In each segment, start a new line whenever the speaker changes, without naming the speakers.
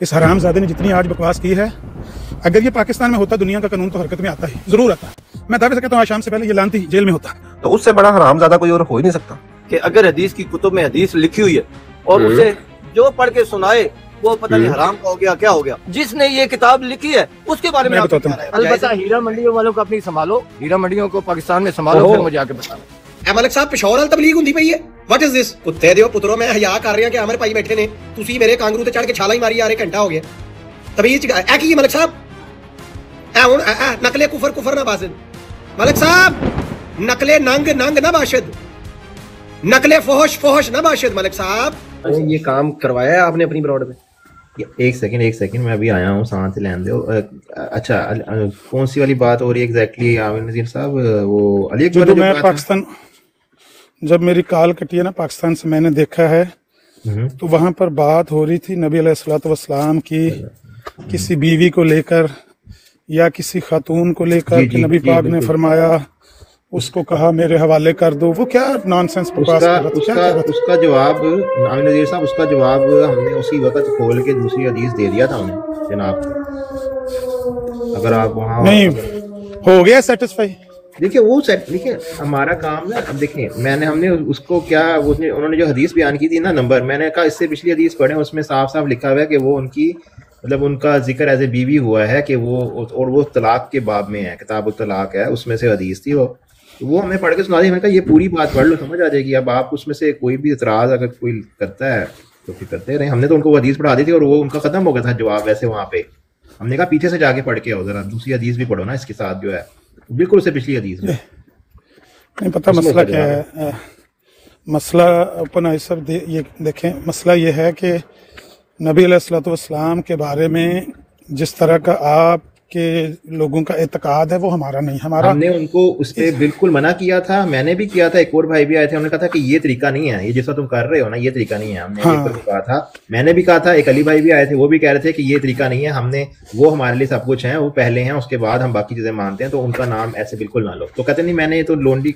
इस हरामजादे ने जितनी आज बकवास की है, अगर ये पाकिस्तान में होता दुनिया का कानून तो हरकत में आता ही, जरूर आता। मैं दावे से कहता हूँ आज शाम से पहले ये लानती जेल में होता।
तो उससे बड़ा हरामजादा कोई और हो ही नहीं सकता
कि अगर हदीस की कुतुब में हदीस लिखी हुई है और उसे जो पढ़ के सुनाए वो पता नहीं हराम का हो गया क्या हो गया। जिसने ये किताब लिखी है उसके बारे में
बताता हूँ।
अलबत्ता हीरा मंडियों वालों को अपनी संभालो, हीरा मंडियों को पाकिस्तान में संभालो, फिर मुझे आके बताओ।
मलिक साहब पिशौर वाल तबलीग हुंदी पई है। What is this? कुत्ते दियो पुत्रो, मैं हया कर रहा कि हमारे भाई बैठे ने, तुसी मेरे कांगरू ते चढ़ के छाला ही मारी आ रहे, घंटा हो गया। तमीज ए की मलिक साहब, ए हुन नकले कुफर कुफर ना बासिद। मलिक साहब नकले नंग नंग ना बाशिद, नकले फोहश फोहश ना बाशिद। मलिक साहब ये काम करवाया है आपने अपनी ब्रॉड में?
एक सेकंड, मैं अभी आया हूँ, सांस लेने दो। अच्छा, कौन सी वाली बात हो रही है एग्जैक्टली आमिर नज़ीर साहब? वो अली अकबर
जो मैं पाकिस्तान, जब मेरी कॉल कटी है ना पाकिस्तान से, मैंने देखा है तो वहां पर बात हो रही थी नबी अलैहिस्सलातु वस्सलाम की किसी बीवी को लेकर या किसी खातून को लेकर कि नबी पाक ने फरमाया उसको कहा मेरे हवाले कर दो। वो क्या नॉनसेंस बकवास कर रहा था?
उसका जवाब आमिर नज़ीर साहब, उसका जवाब हमने उसी वक्त खोल के दूसरी हदीस दे दिया था उन्हें जनाब। अगर आप वहाँ
नहीं हो गया सेटिस्फाई।
देखिए वो सेट, देखिए हमारा काम है। अब देखिए हमने उसको क्या, उन्होंने जो हदीस बयान की थी ना नंबर, मैंने कहा इससे पिछली हदीस पढ़े, उसमें साफ साफ लिखा हुआ है कि वो उनकी मतलब उनका जिक्र एज ए बीवी हुआ है कि वो, और वो तलाक के बाब में है, किताब तलाक है, उसमें से हदीस थी वो हमें पढ़ के सुना दी। मैंने कहा ये पूरी बात पढ़ लो, समझ आ जाएगी। अब आप उसमें से कोई भी इतराज अगर कोई करता है तो फिर करते रहे। हमने तो उनको हदीस पढ़ा दी थी और वो उनका खत्म हो गया था जवाब वैसे वहाँ पे। हमने कहा पीछे से जाके पढ़ के आओ जरा, दूसरी हदीस भी पढ़ो ना इसके साथ जो है, बिल्कुल उससे पिछली हदीस में।
नहीं पता मसला क्या है। मसला अपन सब ये देखें, मसला ये है कि नबी अलैहिस्सलातु वस्सलाम के बारे में जिस तरह का आपके लोगों का एतकाद है वो हमारा नहीं। हमने
उनको उस पर बिल्कुल मना किया था, मैंने भी किया था, एक और भाई भी आए थे, उन्होंने कहा था कि ये तरीका नहीं है, ये जैसा तुम कर रहे हो ना ये तरीका नहीं है। हमने कहा था, मैंने भी कहा था, एक अली भाई भी आए थे, वो भी कह रहे थे कि ये तरीका नहीं है। हमने वो हमारे लिए सब कुछ है, वो पहले हैं, उसके बाद हम बाकी चीजें मानते हैं, तो उनका नाम ऐसे बिल्कुल ना लो। तो कहते नहीं मैंने तो लोंडी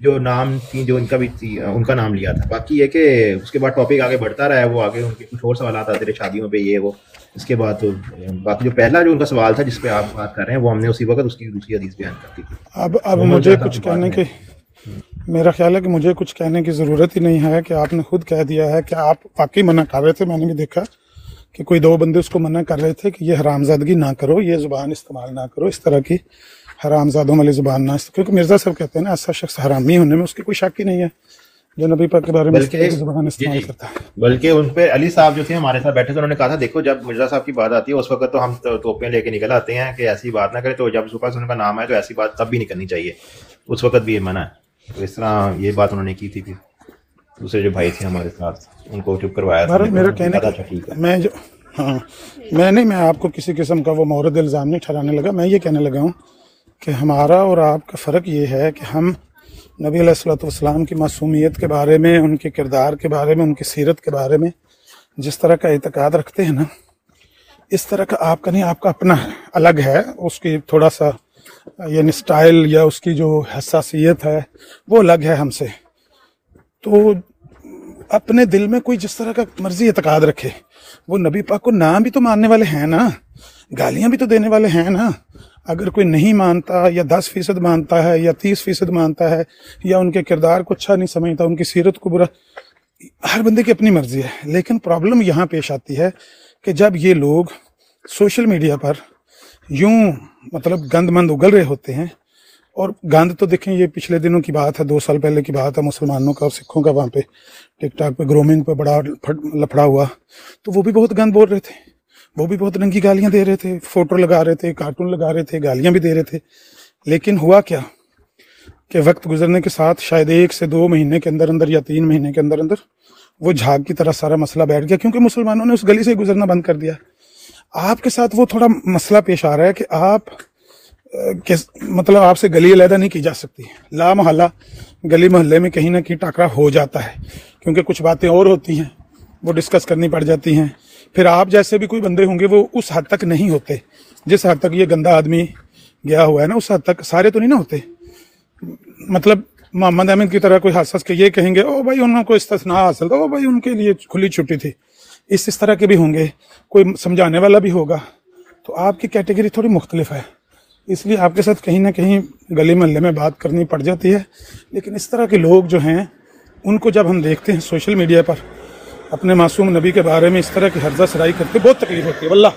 जो नाम थी जो इनका भी थी उनका नाम लिया था। बाकी ये कि उसके बाद टॉपिक आगे बढ़ता रहा है, वो आगे उनके कुछ और सवाल आते थे शादियों पे ये वो। इसके बाद तो बाकी जो पहला जो उनका सवाल था जिस पे आप बात कर रहे हैं वो हमने उसी वक्त उसकी दूसरी हदीस बयान कर दी थी।
अब मुझे कुछ कहने की, मेरा ख्याल है कि मुझे कुछ कहने की जरूरत ही नहीं है कि आपने खुद कह दिया है कि आप वाकई मना कर रहे थे। मैंने भी देखा कि कोई दो बंदे उसको मना कर रहे थे कि ये हरामजादगी ना करो, ये जुबान इस्तेमाल ना करो, इस तरह की हरामजादों वाली जुबान ना, क्योंकि मिर्जा साहब कहते हैं ना ऐसा शख्स हरामी होने में उसकी कोई शक ही नहीं है जो नबी पाक के बारे में जुबान इस्तेमाल करता है।
बल्कि उन पे अली साहब जो थे हमारे साथ बैठे थे, उन्होंने कहा था देखो जब मिर्जा साहब की बात आती है उस वक्त तो हम तोपें लेके निकल आते हैं कि ऐसी बात ना करें, तो जब सुबह से उनका नाम है तो ऐसी बात तब भी नहीं करनी चाहिए, उस वक्त भी ये मना है। तो इस तरह ये बात उन्होंने की थी। फिर दूसरे जो भाई थे हमारे साथ उनको चुप करवाया था।
मेरा कहने मैं आपको किसी किस्म का वो मौरद इल्ज़ाम नहीं ठहराने लगा। मैं ये कहने लगा हूँ कि हमारा और आपका फ़र्क ये है कि हम नबी अलैहिस्सलातु वस्सलाम की मासूमियत के बारे में, उनके किरदार के बारे में, उनकी सीरत के बारे में जिस तरह का एतकाद रखते हैं ना, इस तरह का आपका नहीं, आपका अपना अलग है। उसकी थोड़ा सा यानी स्टाइल या उसकी जो हसासियत है वो अलग है हमसे। तो अपने दिल में कोई जिस तरह का मर्जी एतकाद रखे, वो नबी पाक को नाम भी तो मानने वाले हैं ना, गालियां भी तो देने वाले हैं ना। अगर कोई नहीं मानता या 10% मानता है या 30% मानता है या उनके किरदार को अच्छा नहीं समझता, उनकी सीरत को बुरा, हर बंदे की अपनी मर्जी है। लेकिन प्रॉब्लम यहाँ पेश आती है कि जब ये लोग सोशल मीडिया पर यूं मतलब गंदमंद उगल रहे होते हैं, और गंद तो देखें ये पिछले दिनों की बात है, 2 साल पहले की बात है, मुसलमानों का और सिखों का वहाँ पे टिकटॉक पे ग्रोमिंग पे बड़ा लफड़ा हुआ, तो वो भी बहुत गंद बोल रहे थे, वो भी बहुत रंगी गालियां दे रहे थे, फोटो लगा रहे थे, कार्टून लगा रहे थे, गालियां भी दे रहे थे। लेकिन हुआ क्या कि वक्त गुजरने के साथ शायद 1 से 2 महीने के अंदर अंदर या 3 महीने के अंदर अंदर वो झाग की तरह सारा मसला बैठ गया, क्योंकि मुसलमानों ने उस गली से गुजरना बंद कर दिया। आपके साथ वो थोड़ा मसला पेश आ रहा है कि आप मतलब आपसे गली अलहदा नहीं की जा सकती, ला मोहल्ला गली मोहल्ले में कहीं ना कहीं टकरा हो जाता है, क्योंकि कुछ बातें और होती हैं वो डिस्कस करनी पड़ जाती हैं। फिर आप जैसे भी कोई बंदे होंगे वो उस हद तक नहीं होते जिस हद तक ये गंदा आदमी गया हुआ है ना, उस हद तक सारे तो नहीं ना होते। मतलब मोहम्मद अहमद की तरह कोई हंस के ये कहेंगे ओ भाई उनको इस्तिस्ना हासिल था, ओ भाई उनके लिए खुली छुट्टी थी, इस तरह के भी होंगे, कोई समझाने वाला भी होगा। तो आपकी कैटेगरी थोड़ी मुख्तलिफ है, इसलिए आपके साथ कहीं ना कहीं गली मोहल्ले में बात करनी पड़ जाती है। लेकिन इस तरह के लोग जो हैं उनको जब हम देखते हैं सोशल मीडिया पर अपने मासूम नबी के बारे में इस तरह की हर्जा सराई करते, बहुत तकलीफ होती है। वल्लाह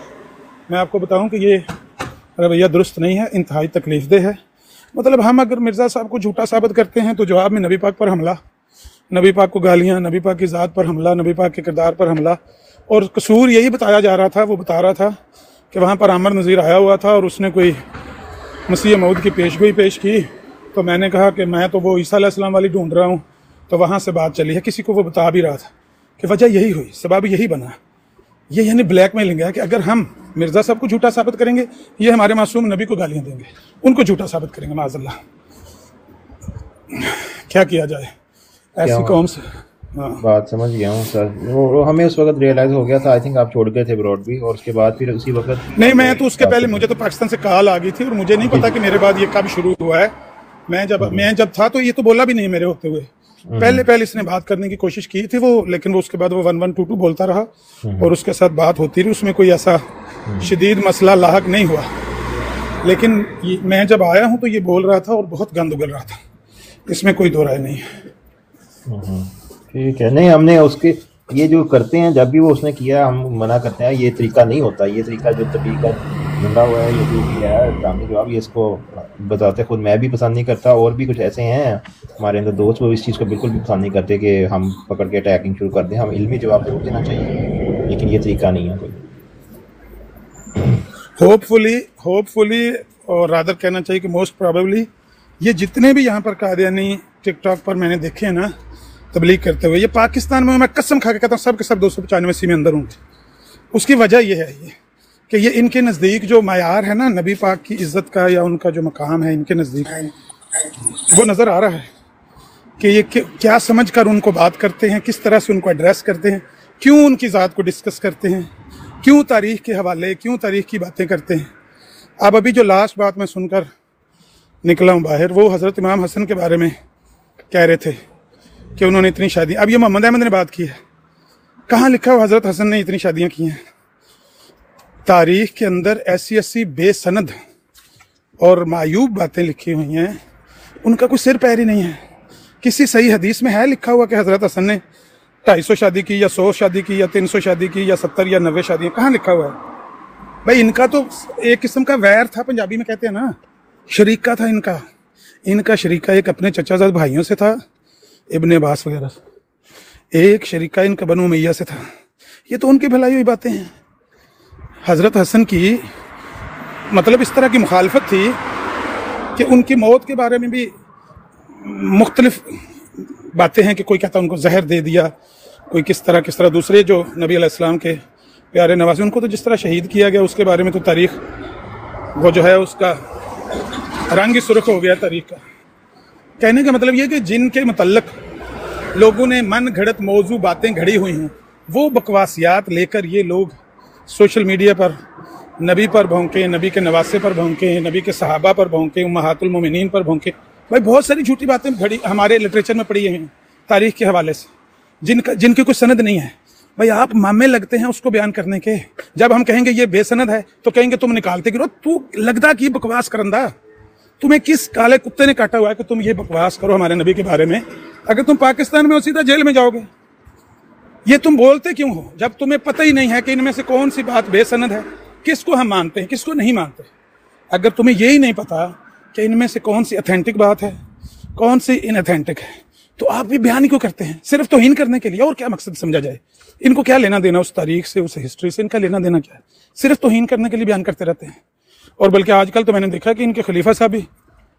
मैं आपको बताऊं कि ये रवैया दुरुस्त नहीं है, इंतहाई तकलीफदेह है। मतलब हम अगर मिर्ज़ा साहब को झूठा साबित करते हैं तो जवाब में नबी पाक पर हमला, नबी पाक को गालियाँ, नबी पाक की ज़ात पर हमला, नबी पाक के किरदार पर हमला। और कसूर यही बताया जा रहा था, वो बता रहा था कि वहाँ पर आमर नज़ीर आया हुआ था और उसने कोई मसीह मऊद की पेशगोई पेश की, तो मैंने कहा कि मैं तो वो ईसा अलैहिस्सलाम वाली ढूंढ रहा हूँ। तो वहाँ से बात चली है, किसी को वो बता भी रहा था कि वजह यही हुई, सबब यही बना। ये यानी ब्लैकमेलिंग है कि अगर हम मिर्ज़ा साहब को झूठा साबित करेंगे, ये हमारे मासूम नबी को गालियाँ देंगे, उनको झूठा साबित करेंगे। माज़अल्लाह, क्या किया जाए ऐसी कौम से। हाँ,
बात समझ गया हूँ सर। वो हमें उस वक्त रियलाइज हो गया था, आई थिंक आप छोड़ गए थे ब्रॉड भी, और उसके बाद फिर उसी वक्त
नहीं, मैं तो उसके पहले मुझे तो पाकिस्तान से कॉल आ गई थी और मुझे नहीं पता कि मेरे बाद ये कब शुरू हुआ है। मैं जब था तो ये तो बोला भी नहीं मेरे होते हुए। पहले इसने बात करने की कोशिश की थी वो, लेकिन वो उसके बाद वो 1122 बोलता रहा और उसके साथ बात होती रही, उसमें कोई ऐसा शदीद मसला लाहक नहीं हुआ। लेकिन मैं जब आया हूँ तो ये बोल रहा था और बहुत गंद उगल रहा था, इसमें कोई दो राय नहीं है।
ठीक है। नहीं, हमने उसके ये जो करते हैं, जब भी वो उसने किया हम मना करते हैं, ये तरीका नहीं होता। ये तरीका जो तरीका ढूंढा हुआ है, ये जो किया है दामी जवाब, ये इसको बताते खुद मैं भी पसंद नहीं करता। और भी कुछ ऐसे हैं हमारे अंदर दोस्त, वो इस चीज़ को बिल्कुल भी पसंद नहीं करते कि हम पकड़ के अटैकिंग शुरू कर दें। हम इल्मी जवाब जरूर देना चाहिए, लेकिन ये तरीका नहीं है कोई।
होपफुली और रादर कहना चाहिए कि मोस्ट प्रोबेबली ये जितने भी यहाँ पर कादियानी टिकटॉक पर मैंने देखे हैं ना तबलीग करते हुए, ये पाकिस्तान में मैं कसम खा के कहता हूँ सब के सब 295 में अंदर होंगे। उसकी वजह ये है कि ये इनके नज़दीक जो मायार है ना नबी पाक की इज़्ज़त का या उनका जो मकाम है इनके नज़दीक वो नज़र आ रहा है कि ये क्या समझ कर उनको बात करते हैं, किस तरह से उनको एड्रेस करते हैं, क्यों उनकी ज़ात को डिस्कस करते हैं, क्यों तारीख़ के हवाले, क्यों तारीख़ की बातें करते हैं। अब अभी जो लास्ट बात मैं सुनकर निकला हूँ बाहर, वो हज़रत इमाम हसन के बारे में कह रहे थे कि उन्होंने इतनी शादी, अब ये मोहम्मद अहमद ने बात की है, कहाँ लिखा हुआ हज़रत हसन ने इतनी शादियाँ की हैं? तारीख़ के अंदर ऐसी बेसनद और मायूब बातें लिखी हुई हैं, उनका कोई सिर पैर ही नहीं है। किसी सही हदीस में है लिखा हुआ कि हज़रत हसन ने 250 शादी की या 100 शादी की या 300 शादी की या 70 या 90 शादियाँ? कहाँ लिखा हुआ है भाई? इनका तो एक किस्म का वैर था, पंजाबी में कहते हैं ना, शरीका था इनका शरीका एक अपने चचाजाद भाइयों से था, इब्ने अब्बास वगैरह, एक शरीका इनका बनु उमैया से था। ये तो उनकी भलाई हुई बातें हैं। हज़रत हसन की मतलब इस तरह की मुखालफत थी कि उनकी मौत के बारे में भी मुख्तलिफ बातें हैं कि कोई कहता उनको जहर दे दिया, कोई किस तरह दूसरे जो नबी अलैहिस्सलाम के प्यारे नवासे उनको तो जिस तरह शहीद किया गया उसके बारे में तो तारीख़ वो जो है उसका रंग ही सुर्ख हो गया तारीख़ का। कहने का मतलब ये कि जिनके मुतल्लक लोगों ने मन घड़त मौजू बातें घड़ी हुई हैं, वो बकवासियात लेकर ये लोग सोशल मीडिया पर नबी पर भौंके, नबी के नवासे पर भौंके, नबी के सहाबा पर भौंके, उम्महातुल मोमिनीन पर भौंके। भाई बहुत सारी झूठी बातें घड़ी हमारे लिटरेचर में पड़ी हैं तारीख़ के हवाले से, जिनकी कोई सनद नहीं है। भाई आप मामे लगते हैं उसको बयान करने के, जब हम कहेंगे ये बेसनद है तो कहेंगे तुम निकालते गिरो। तू लगता कि बकवास करंदा, तुम्हें किस काले कुत्ते ने काटा हुआ है कि तुम ये बकवास करो हमारे नबी के बारे में? अगर तुम पाकिस्तान में हो सीधा जेल में जाओगे। ये तुम बोलते क्यों हो जब तुम्हें पता ही नहीं है कि इनमें से कौन सी बात बेसनद है, किसको हम मानते हैं, किसको नहीं मानते? अगर तुम्हें यही नहीं पता कि इनमें से कौन सी ऑथेंटिक बात है, कौन सी इनऑथेंटिक है, तो आप भी बयान ही क्यों करते हैं? सिर्फ तौहीन करने के लिए। और क्या मकसद समझा जाए? इनको क्या लेना देना उस तारीख से, उस हिस्ट्री से? इनका लेना देना क्या है? सिर्फ तौहीन करने के लिए बयान करते रहते हैं। और बल्कि आजकल तो मैंने देखा कि इनके खलीफा साहब भी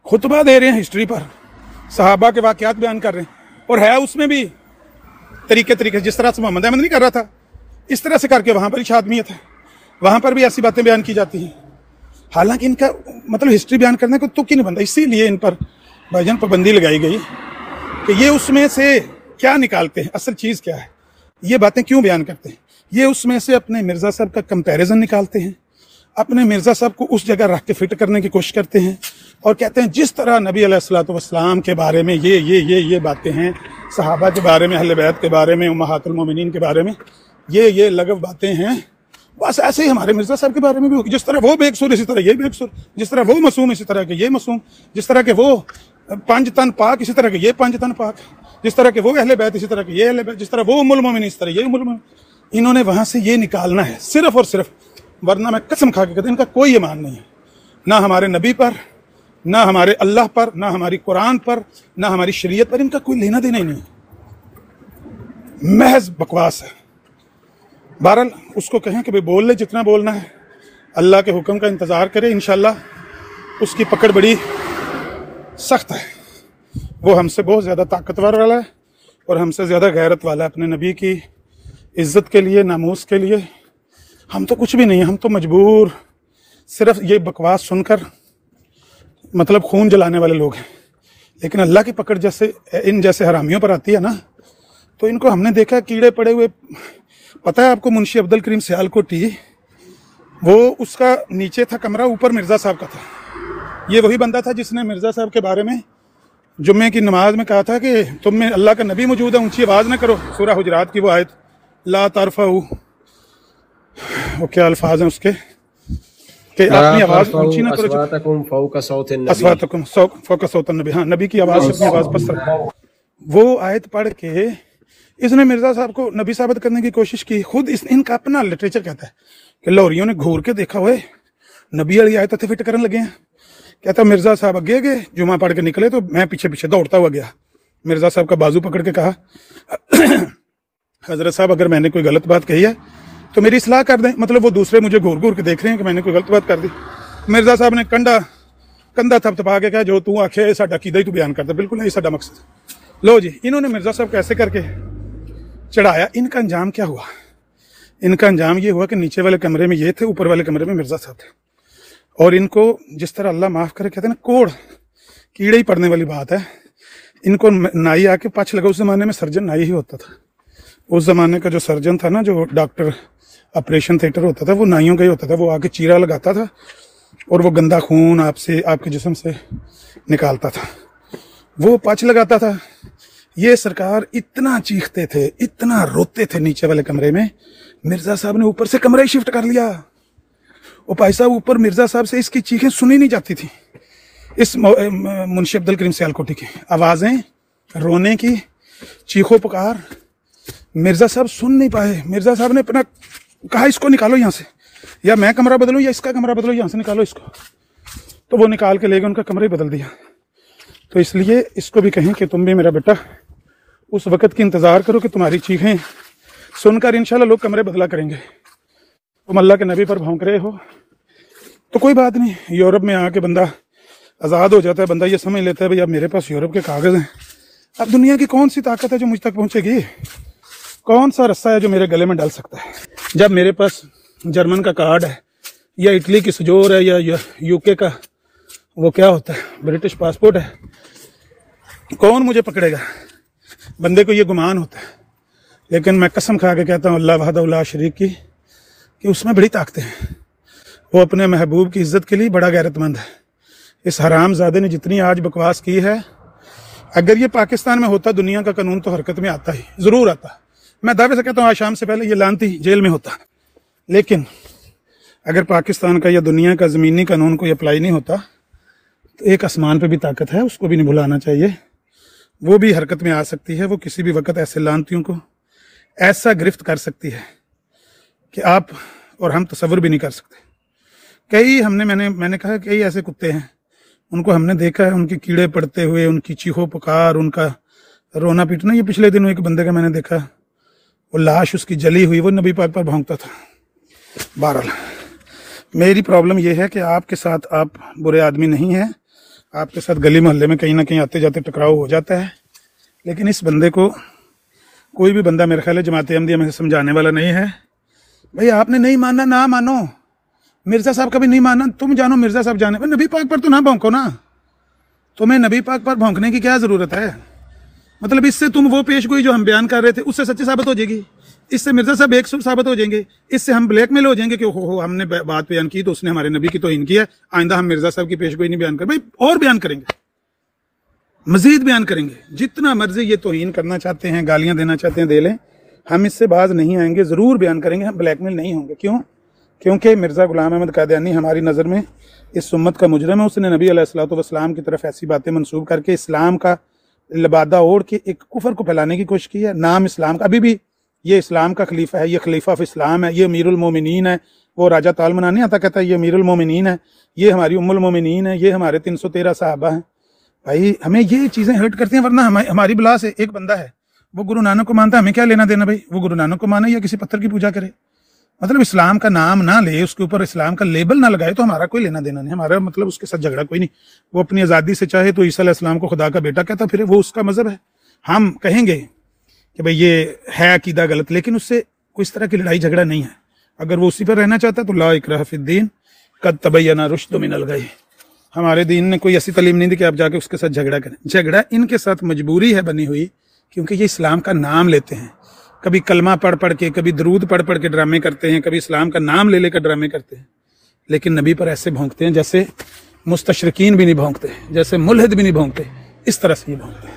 खुतबा दे रहे हैं हिस्ट्री पर, सहाबा के वाक़यात बयान कर रहे हैं, और है उसमें भी तरीके जिस तरह से मोहम्मद अहमद नहीं कर रहा था, इस तरह से करके वहाँ पर इशादमियत है, वहाँ पर भी ऐसी बातें बयान की जाती हैं। हालांकि इनका मतलब हिस्ट्री बयान करने को तो क्यों नहीं बनता, इसीलिए इन पर भाईजान पाबंदी लगाई गई कि ये उसमें से क्या निकालते हैं, असल चीज़ क्या है, ये बातें क्यों बयान करते हैं। ये उसमें से अपने मिर्ज़ा साहब का कंपैरिजन निकालते हैं, अपने मिर्ज़ा साहब को उस जगह रख के फिट करने की कोशिश करते हैं और कहते हैं जिस तरह नबी अलैहिस्सलातु वस्सलाम के बारे में ये बातें हैं, सहाबा के बारे में, अहले बैत के बारे में, उम्महातुल मोमिनीन के बारे में, ये लगव बातें हैं। बस ऐसे ही हमारे मिर्जा साहब के बारे में भी होगी, जिस तरह वो बेकसूर इसी तरह ये बेकसूर, जिस तरह वो मासूम इसी तरह के ये मासूम, जिस तरह के वो 5 तन पाक इसी तरह के ये 5 तन पाक, जिस तरह के वो अहले बैत इसी तरह के ये अहले बैत, जिस तरह वो उम्मुल मोमिनीन इस तरह ये उम्मुल मोमिनीन। इन्होंने वहां से ये निकालना है सिर्फ और सिर्फ, वरना मैं कसम खा के कहता हूं इनका कोई ईमान नहीं है, ना हमारे नबी पर, ना हमारे अल्लाह पर, ना हमारी कुरान पर, ना हमारी शरीयत पर, इनका कोई लेना देना ही नहीं है, महज बकवास है। बहरहाल उसको कहें कि भाई बोल ले जितना बोलना है, अल्लाह के हुक्म का इंतज़ार करे, इंशाल्लाह उसकी पकड़ बड़ी सख्त है। वो हमसे बहुत ज़्यादा ताकतवर वाला है और हमसे ज़्यादा गैरत वाला है अपने नबी की इज़्ज़त के लिए, नामूस के लिए। हम तो कुछ भी नहीं है, हम तो मजबूर सिर्फ ये बकवास सुनकर मतलब खून जलाने वाले लोग हैं। लेकिन अल्लाह की पकड़ जैसे इन जैसे हरामियों पर आती है ना, तो इनको हमने देखा कीड़े पड़े हुए। पता है आपको मुंशी अब्दुल करीम सियालकोटी, वो उसका नीचे था कमरा, ऊपर मिर्ज़ा साहब का था। ये वही बंदा था जिसने मिर्ज़ा साहब के बारे में जुम्मे की नमाज में कहा था कि तुम में अल्लाह का नबी मौजूद है, ऊंची आवाज़ ना करो। सूरह हुजरात की वो आयत, ला तारफ़ऊ, वो क्या अल्फाज हैं उसके कि अपनी आवाज़ ऊंची ना करो, अस्वातकुम फौका सौतन नबी, हाँ नबी की आवाज़ से अपनी आवाज़ पस्त रखो। वो आयत पढ़ के इसने मिर्ज़ा साहब को नबी साबित करने की कोशिश की। खुद इनका अपना लिटरेचर कहता है कि लाहौरियों ने घूर के देखा हुए नबी वाली आयत फिट करने लगे हैं। कहता मिर्ज़ा साहब आगे गए, जुमा पढ़ के निकले तो मैं पीछे पीछे दौड़ता हुआ गया। मिर्ज़ा साहब का बाजू पकड़ के कहा हजरत साहब अगर मैंने कोई गलत बात कही है तो मेरी इस्लाह कर दें। मतलब वो दूसरे मुझे घूर घूर के देख रहे हैं कि मैंने कोई गलत बात कर दी। मिर्ज़ा साहब ने कंधा थपथपा के कहा जो तू आखे साडा कीदा ही तू बयान करता, बिल्कुल नहीं साडा मकसद। लो जी, इन्होंने मिर्ज़ा साहब कैसे करके चढ़ाया। इनका अंजाम क्या हुआ? इनका अंजाम ये हुआ कि नीचे वाले कमरे में ये थे, ऊपर वाले कमरे में मिर्ज़ा साहब थे। और इनको जिस तरह अल्लाह माफ़ करे कहते हैं ना, कोड़ कीड़े ही पड़ने वाली बात है। इनको नाई आके पछ लगा। उस ज़माने में सर्जन नाई ही होता था। उस ज़माने का जो सर्जन था ना, जो डॉक्टर ऑपरेशन थिएटर होता था, वो नाइयों का ही होता था। वो आके चीरा लगाता था और वो गंदा खून आपके जिस्म से निकालता था, वो पछ लगाता था। ये सरकार इतना चीखते थे, इतना रोते थे नीचे वाले कमरे में। मिर्ज़ा साहब ने ऊपर से कमरा ही शिफ्ट कर लिया। वो भाई साहब ऊपर मिर्ज़ा साहब से इसकी चीखें सुनी नहीं जाती थी। इस मुंशी अब्दुल करीम सियालकोटी की आवाज़ें, रोने की, चीखों पुकार मिर्ज़ा साहब सुन नहीं पाए। मिर्ज़ा साहब ने अपना कहा इसको निकालो यहाँ से, या मैं कमरा बदलूँ या इसका कमरा बदलो, यहाँ से निकालो इसको। तो वो निकाल के ले गए, उनका कमरा ही बदल दिया। तो इसलिए इसको भी कहें कि तुम भी मेरा बेटा उस वक़्त की इंतज़ार करो कि तुम्हारी चीखें सुनकर इंशाल्लाह लोग कमरे बदला करेंगे। तुम अल्लाह के नबी पर भौंक रहे हो तो कोई बात नहीं, यूरोप में आके बंदा आज़ाद हो जाता है। बंदा ये समझ लेता है भाई अब मेरे पास यूरोप के कागज़ हैं। अब दुनिया की कौन सी ताकत है जो मुझ तक पहुँचेगी? कौन सा रस्सा है जो मेरे गले में डाल सकता है? जब मेरे पास जर्मन का कार्ड है, या इटली की सजोर है, या यूके का वो क्या होता है, ब्रिटिश पासपोर्ट है, कौन मुझे पकड़ेगा? बंदे को ये गुमान होता है। लेकिन मैं कसम खा के कहता हूँ अल्लाह वहदहु ला शरीक की, कि उसमें बड़ी ताकतें हैं। वो अपने महबूब की इज्जत के लिए बड़ा गैरतमंद है। इस हरामजादे ने जितनी आज बकवास की है, अगर ये पाकिस्तान में होता दुनिया का कानून तो हरकत में आता ही, ज़रूर आता। मैं दावे से कहता हूँ आज शाम से पहले ये लानती जेल में होता। लेकिन अगर पाकिस्तान का या दुनिया का ज़मीनी कानून कोई अप्लाई नहीं होता तो एक आसमान पे भी ताकत है, उसको भी नहीं भुलाना चाहिए। वो भी हरकत में आ सकती है। वो किसी भी वक्त ऐसे लानतियों को ऐसा गिरफ्त कर सकती है कि आप और हम तसव्वुर भी नहीं कर सकते। कई मैंने कहा कई ऐसे कुत्ते हैं, उनको हमने देखा है, उनके कीड़े पड़ते हुए, उनकी चीखों पुकार, उनका रोना पीटना। ये पिछले दिनों एक बंदे का मैंने देखा, वो लाश उसकी जली हुई, वो नबी पाक पर भौंकता था। बहरहाल मेरी प्रॉब्लम यह है कि आपके साथ आप बुरे आदमी नहीं हैं, आपके साथ गली मोहल्ले में कहीं ना कहीं आते जाते टकराव हो जाता है। लेकिन इस बंदे को कोई भी बंदा मेरे ख्याल है जमात अहमदिया में समझाने वाला नहीं है। भाई आपने नहीं मानना ना मानो, मिर्ज़ा साहब का भी नहीं मानना, तुम जानो मिर्ज़ा साहब जाने, नबी पाक पर तो ना भौंको ना। तुम्हें नबी पाक पर भौंकने की क्या ज़रूरत है? मतलब इससे तुम वो पेशगोई जो हम बयान कर रहे थे उससे सच्ची साबित हो जाएगी, इससे मिर्ज़ा साहब बेकसूर साबित हो जाएंगे, इससे हम ब्लैकमेल हो जाएंगे कि हो हमने बात बयान की तो उसने हमारे नबी की तौहीन की है, आइंदा हम मिर्ज़ा साहब की पेशगोई नहीं बयान कर। भाई और बयान करेंगे, मजीद बयान करेंगे, जितना मर्जी ये तौहीन करना चाहते हैं, गालियां देना चाहते हैं दे लें, हम इससे बाज नहीं आएंगे, ज़रूर बयान करेंगे, हम ब्लैकमेल नहीं होंगे। क्यों? क्योंकि मिर्ज़ा गुलाम अहमद कादियानी हमारी नज़र में इस उम्मत का मुजरिम है। उसने नबी अलैहिस्सलाम की तरफ ऐसी बातें मंसूब करके इस्लाम का लिबादा ओढ़ के एक कुफर को फैलाने की कोशिश की है। नाम इस्लाम का, अभी भी ये इस्लाम का खलीफा है, ये खलीफा ऑफ इस्लाम है, ये अमीरुल मोमिनीन है। वो राजा ताल मना नहीं आता, कहता है ये अमीरुल मोमिनीन है, ये हमारी उम्मुल मोमिनीन है, ये हमारे 313 सहाबा हैं। भाई हमें ये चीज़ें हर्ट करती हैं, वरना हमारी बला से एक बंदा है वो गुरु नानक को मानता है, हमें क्या लेना देना भाई? वो गुरु नानक को माने या किसी पत्थर की पूजा करे, मतलब इस्लाम का नाम ना ले, उसके ऊपर इस्लाम का लेबल ना लगाए, तो हमारा कोई लेना देना नहीं, हमारा मतलब उसके साथ झगड़ा कोई नहीं। वो अपनी आज़ादी से चाहे तो ईसा अलैहिस्सलाम को खुदा का बेटा कहता, फिर वो उसका मजहब है। हम कहेंगे कि भाई ये है अकीदा गलत, लेकिन उससे कोई इस तरह की लड़ाई झगड़ा नहीं है। अगर वो उसी पर रहना चाहता है तो ला इकराह फिद्दीन कद तबय्यना रुश्द मिनल गई। हमारे दीन ने कोई ऐसी तालीम नहीं दी कि आप जाके उसके साथ झगड़ा करें। झगड़ा इनके साथ मजबूरी है बनी हुई, क्योंकि ये इस्लाम का नाम लेते हैं, कभी कलमा पढ़ पढ़ के, कभी दरूद पढ़ पढ़ के ड्रामे करते हैं, कभी इस्लाम का नाम ले लेकर ड्रामे करते हैं, लेकिन नबी पर ऐसे भौंकते हैं जैसे मुस्तशरिकीन भी नहीं भौंकते, जैसे मुल्हिद भी नहीं भौंकते, इस तरह से ये भौंकते हैं।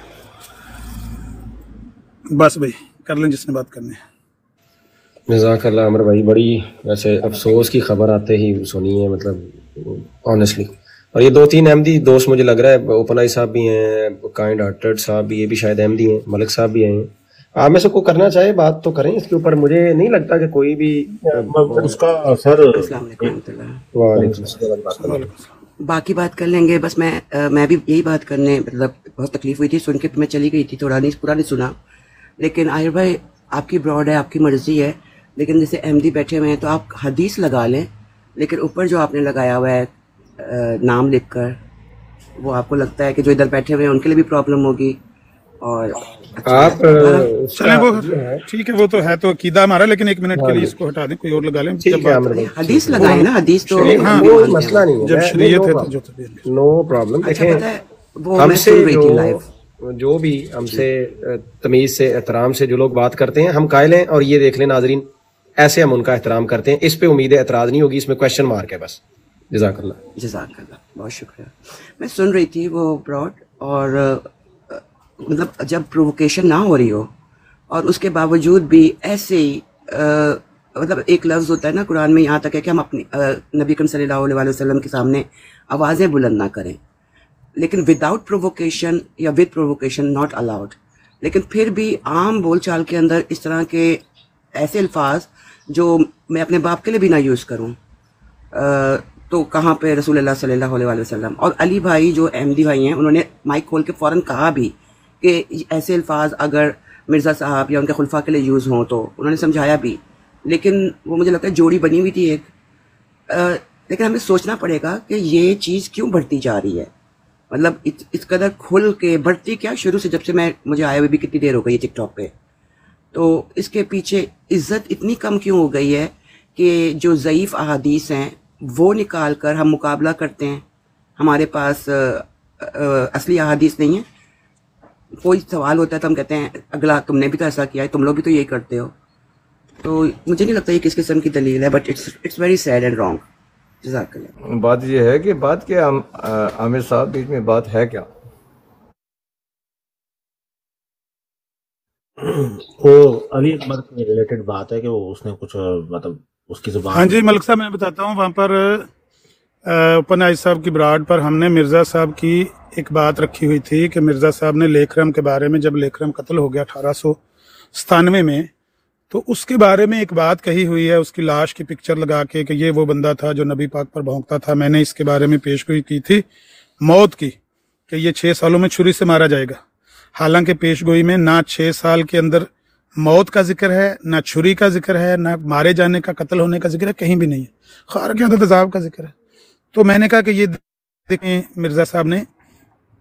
बस भाई कर लें जिसने बात करनी है।
जज़ाकल्लाह अमर भाई, बड़ी वैसे अफसोस की खबर आते ही सुनी है, मतलब ऑनेस्टली। और ये 2-3 अहमदी दोस्त मुझे लग रहा है, ओपन साहब भी हैं, काइंड हार्टेड साहब भी, ये भी शायद अहमदी हैं, मलिक साहब भी हैं। आप में से कोई करना चाहे बात तो करें इसके ऊपर। मुझे नहीं लगता कि कोई भी
उसका सर
बाकी बात कर लेंगे। बस मैं भी यही बात करने, मतलब बहुत तकलीफ हुई थी सुन के, मैं चली गई थी, थोड़ा नहीं पूरा नहीं सुना। लेकिन आहिर भाई आपकी ब्रॉड है, आपकी मर्जी है, लेकिन जैसे अहमदी बैठे हुए हैं तो आप हदीस लगा लें, लेकिन ऊपर जो आपने लगाया हुआ है नाम लिखकर, वो आपको लगता है कि जो इधर बैठे हुए हैं उनके लिए भी प्रॉब्लम होगी। और
आप
चलें वो ठीक है, वो तो है तो अकीदा हमारा, लेकिन 1 मिनट के लिए इसको हटा दें, कोई और लगा लें।
हदीस लगाए ना, हदीस तो
वो मसला नहीं है,
जब शरीयत है तो जो
नो प्रॉब्लम।
वो मैं सुन रही थी लाइव,
जो भी हमसे तमीज से एहतराम से जो लोग बात करते हैं हम कायल हैं, और ये देख लें नाजरीन, ऐसे हम उनका एहतराम करते हैं। इस पे उम्मीद है एतराज नहीं होगी, इसमें क्वेश्चन मार्क है बस। जज़ाकल्लाह
जज़ाकल्लाह, बहुत शुक्रिया। मैं सुन रही थी वो ब्रॉड, और मतलब जब प्रोवोकेशन ना हो रही हो और उसके बावजूद भी ऐसे ही मतलब एक लफ्ज़ होता है ना कुरान में, यहाँ तक है कि हम अपनी नबी करीम सल्लल्लाहु अलैहि वसल्लम के सामने आवाज़ें बुलंद ना करें, लेकिन विदाउट प्रोवोकेशन या विद प्रोवोकेशन नॉट अलाउड। लेकिन फिर भी आम बोलचाल के अंदर इस तरह के ऐसे अल्फाज जो मैं अपने बाप के लिए भी ना यूज़ करूँ, तो कहाँ पे रसूलुल्लाह सल्लल्लाहु अलैहि वसल्लम। और अली भाई जो अहमदी भाई हैं, उन्होंने माइक खोल के फ़ौरन कहा भी कि ऐसे अल्फाज अगर मिर्ज़ा साहब या उनके खुलफा के लिए यूज़ हों तो उन्होंने समझाया भी, लेकिन वो मुझे लगता है जोड़ी बनी हुई थी एक। लेकिन हमें सोचना पड़ेगा कि ये चीज़ क्यों बढ़ती जा रही है, मतलब इस कदर खुल के बढ़ती क्या, शुरू से जब से मुझे आए हुए भी कितनी देर हो गई है टिकटॉक पे, तो इसके पीछे इज्जत इतनी कम क्यों हो गई है कि जो ज़ईफ़ अहादीस हैं वो निकाल कर हम मुकाबला करते हैं, हमारे पास असली अहादीस नहीं है। कोई सवाल होता है तो हम कहते हैं अगला तुमने भी तो ऐसा किया है, तुम लोग भी तो यही करते हो। तो मुझे नहीं लगता ये किस किस्म की दलील है, but it's very sad and wrong. जज़ाकल्लाह।
बात ये है कि बात क्या, आमिर साहब बीच में बात है क्या?
वो अली अकबर के रिलेटेड बात है कि वो उसने कुछ मतलब उसकी जुबान।
हाँ जी मलिक साहब, मैं बताता हूँ, वहाँ पर ओपन आइज साहब की ब्राड पर हमने मिर्ज़ा साहब की एक बात रखी हुई थी कि मिर्ज़ा साहब ने लेखरम के बारे में, जब लेखरम कत्ल हो गया 1897 में, तो उसके बारे में एक बात कही हुई है, उसकी लाश की पिक्चर लगा के कि ये वो बंदा था जो नबी पाक पर भौंकता था। मैंने इसके बारे में पेशगोई की थी मौत की, कि ये 6 सालों में छुरी से मारा जाएगा। हालांकि पेशगोई में ना 6 साल के अंदर मौत का जिक्र है, ना छुरी का जिक्र है, ना मारे जाने का, कत्ल होने का जिक्र है, कहीं भी नहीं है। खार के अंदर तेजाब का जिक्र है। तो मैंने कहा कि ये देखें मिर्ज़ा साहब ने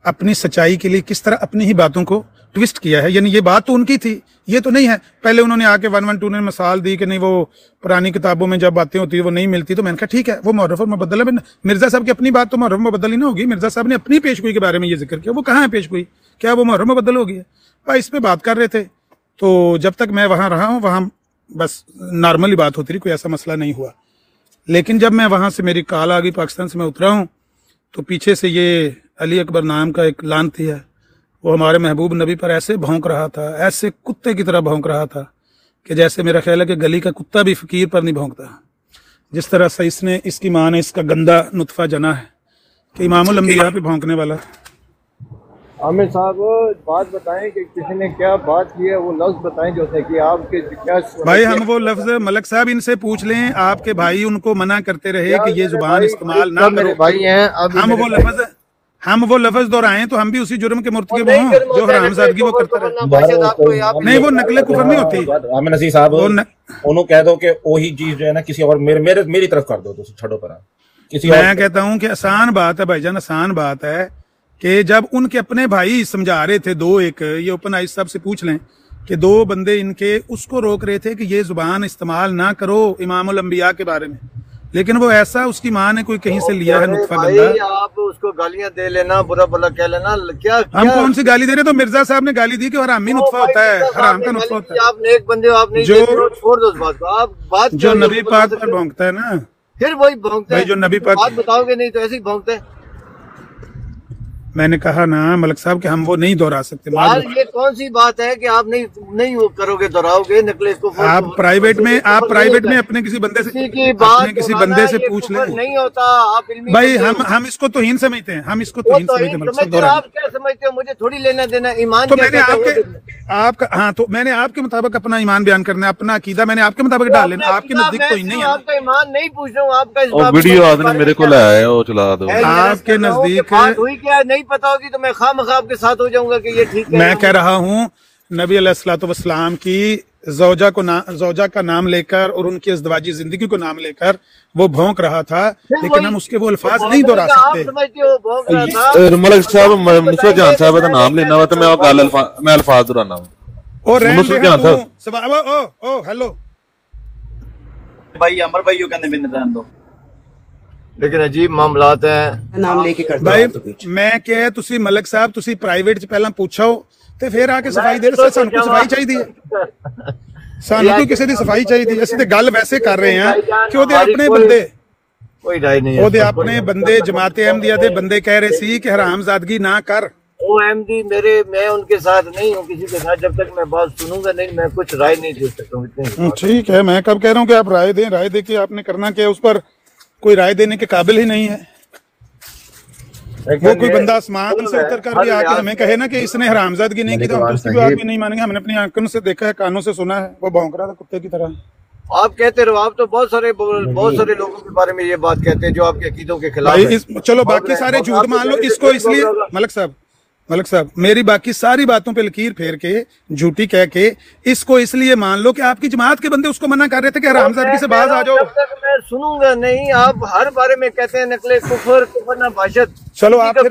अपनी सच्चाई के लिए किस तरह अपनी ही बातों को ट्विस्ट किया है। यानी ये बात तो उनकी थी, ये तो नहीं है। पहले उन्होंने आके 112 ने मिसाल दी कि नहीं वो पुरानी किताबों में जब बातें होती है वो नहीं मिलती, तो मैंने कहा ठीक है वो मुहर्रफ और मुबद्दल है। मिर्ज़ा साहब की अपनी बात तो मुहर्रफ मुबद्दल ही ना होगी। मिर्ज़ा साहब ने अपनी पेशगोई के बारे में ये जिक्र किया, वो कहाँ है पेशगोई, क्या वो मुहर्रफ मुबद्दल होगी? भाई इस पर बात कर रहे थे। तो जब तक मैं वहाँ रहा हूँ वहाँ बस नॉर्मली बात होती रही, कोई ऐसा मसला नहीं हुआ। लेकिन जब मैं वहाँ से मेरी कॉल आ गई, पाकिस्तान से मैं उतरा हूँ, तो पीछे से ये अली अकबर नाम का एक लानती है, वो हमारे महबूब नबी पर ऐसे भौंक रहा था, ऐसे कुत्ते की तरह भौंक रहा था कि जैसे मेरा ख्याल है कि गली का कुत्ता भी फकीर पर नहीं भौंकता, जिस तरह से इसकी माँ ने इसका गंदा नुत्फा जना है कि इमामुल अंबिया पे भौंकने वाला।
आमिर साहब बात बताएं कि किसी ने क्या बात की है, वो लफ्ज बताएं जो थे कि आपके क्या।
भाई हम वो लफ्ज मलक साहब इनसे पूछ लें, आपके भाई उनको मना करते रहे कि ये जुबान इस्तेमाल ना करो।
भाई हैं
हम वो लफ्ज दोहराएं तो हम भी उसी जुर्म के मुर्तकिब हों जो हरामजादगी वो करता रहे। नहीं, वो नकले कुफर नहीं होती।
आमिर नसीर साहब उन्होंने कह दो कि वही चीज जो है ना किसी और मेरी तरफ कर दो, तो छोड़ो पर किसी और।
मैं कहता हूं कि आसान बात है भाईजान, आसान बात है कि जब उनके अपने भाई समझा रहे थे दो, एक ये ओपन आइज साहब से पूछ लें कि दो बंदे इनके उसको रोक रहे थे कि ये जुबान इस्तेमाल ना करो इमामुल अंबिया के बारे में, लेकिन वो ऐसा उसकी माँ ने कोई कहीं से लिया है नुत्फा गंदा।
आप उसको गालियां दे लेना, बुरा भला कह लेना, क्या
हम कौन सी गाली दे रहे? तो मिर्जा साहब ने गाली दी कि हरामी नुत्फा होता है, हराम का नुत्फा होता है।
आप नेक बंदे हो, आप नहीं छोड़ दो उस बात को। आप बात
जो नबी पाक पर भौंकता है ना,
फिर वही भौंकते हैं
जो नबी पाक
बात बताओगे नहीं तो ऐसे ही भौंकते हैं।
मैंने कहा ना मलक साहब कि हम वो नहीं दोहरा सकते।
यार ये कौन सी बात है कि आप नहीं वो करोगे, दोहराओगे नकले को।
आप प्राइवेट में अपने किसी बंदे से पूछ लें।
नहीं होता आप
भाई, हम इसको तौहीन समझते हैं, हम इसको तौहीन समझते हैं।
आप क्या समझते हो? मुझे थोड़ी लेना देना ईमान।
तो मैंने तो मैंने आपके मुताबिक अपना ईमान बयान करना है, अपना अकीदा मैंने आपके मुताबिक डाल लेना। आपके नजदीक तो नहीं है।
आपका ईमान नहीं पूछ रहा हूँ, आपका
वीडियो आदमी मेरे को लाया वो चला दो।
आपके नजदीक
हुई क्या नहीं पता होगी तो मैं खामखा आपके साथ हो जाऊंगा कि ये ठीक है।
मैं कह रहा हूँ नबी अलैहिस्सलाम की ज़ौजा का नाम लेकर और उनकी अज़दवाजी जिंदगी को नाम लेकर वो भौंक रहा था, लेकिन हम उसके वो अल्फाज नहीं दोहरा सकते।
मलिक साहब मुनसर जान साहब का नाम लेना हुआ तो मैं अल्फाज दोहराना हूँ।
हेलो
भाई अमर भाई यू कहने बिन रहन दो,
लेकिन अजीब मामलात हैं।
नाम लेके करते
भाई मैं क्या तुसी मलिक साहब तुसी प्राइवेट च पहला पूछो ते फिर आके सफाई दे रहे। सानू सफाई चाहिए, सानू कोई किसी दी सफाई चाहिए। ਅਸੀਂ ਤੇ ਗੱਲ ਵੈਸੇ ਕਰ ਰਹੇ ਹਾਂ ਕਿ ਉਹਦੇ ਆਪਣੇ ਬੰਦੇ
कोई राय नहीं है।
ਉਹਦੇ ਆਪਣੇ ਬੰਦੇ जमात अहमदिया ਦੇ ਬੰਦੇ ਕਹਿ ਰਹੇ ਸੀ कि हरामजादगी ना कर।
वो अहमदी मैं उनके साथ नहीं हूँ किसी के साथ। जब तक मैं बात सुनूंगा नहीं मैं कुछ राय नहीं दे सकता हूँ।
ठीक है, मैं कब कह रहा हूँ कि आप राय दें, राय दे के आपने करना क्या, उस पर कोई राय देने के काबिल ही नहीं है। वो कोई बंदा आसमान से उतर कर भी आके हमें कहे ना कि इसने हरामजादगी नहीं की तो हम उसकी बात भी नहीं मानेंगे। हमने अपनी आंखों से देखा है, कानों से सुना है, वो भौंक रहा था कुत्ते की तरह।
आप कहते रहो, आप तो बहुत सारे लोगों के बारे में ये बात कहते हैं जो आपके अकीदों के खिलाफ है।
चलो बाकी सारे झूठ मान लो, इसको इसलिए मलिक साहब मेरी बाकी सारी बातों पे लकीर फेर के झूठी कह के इसको इसलिए मान लो कि आपकी जमात के बंदे उसको मना कर रहे थे कि हरामजादगी से बाज आ जाओ।
जब तक मैं सुनूंगा नहीं, आप हर बारे में कहते हैं नकले कुफर ना बाशत।
चलो आप ये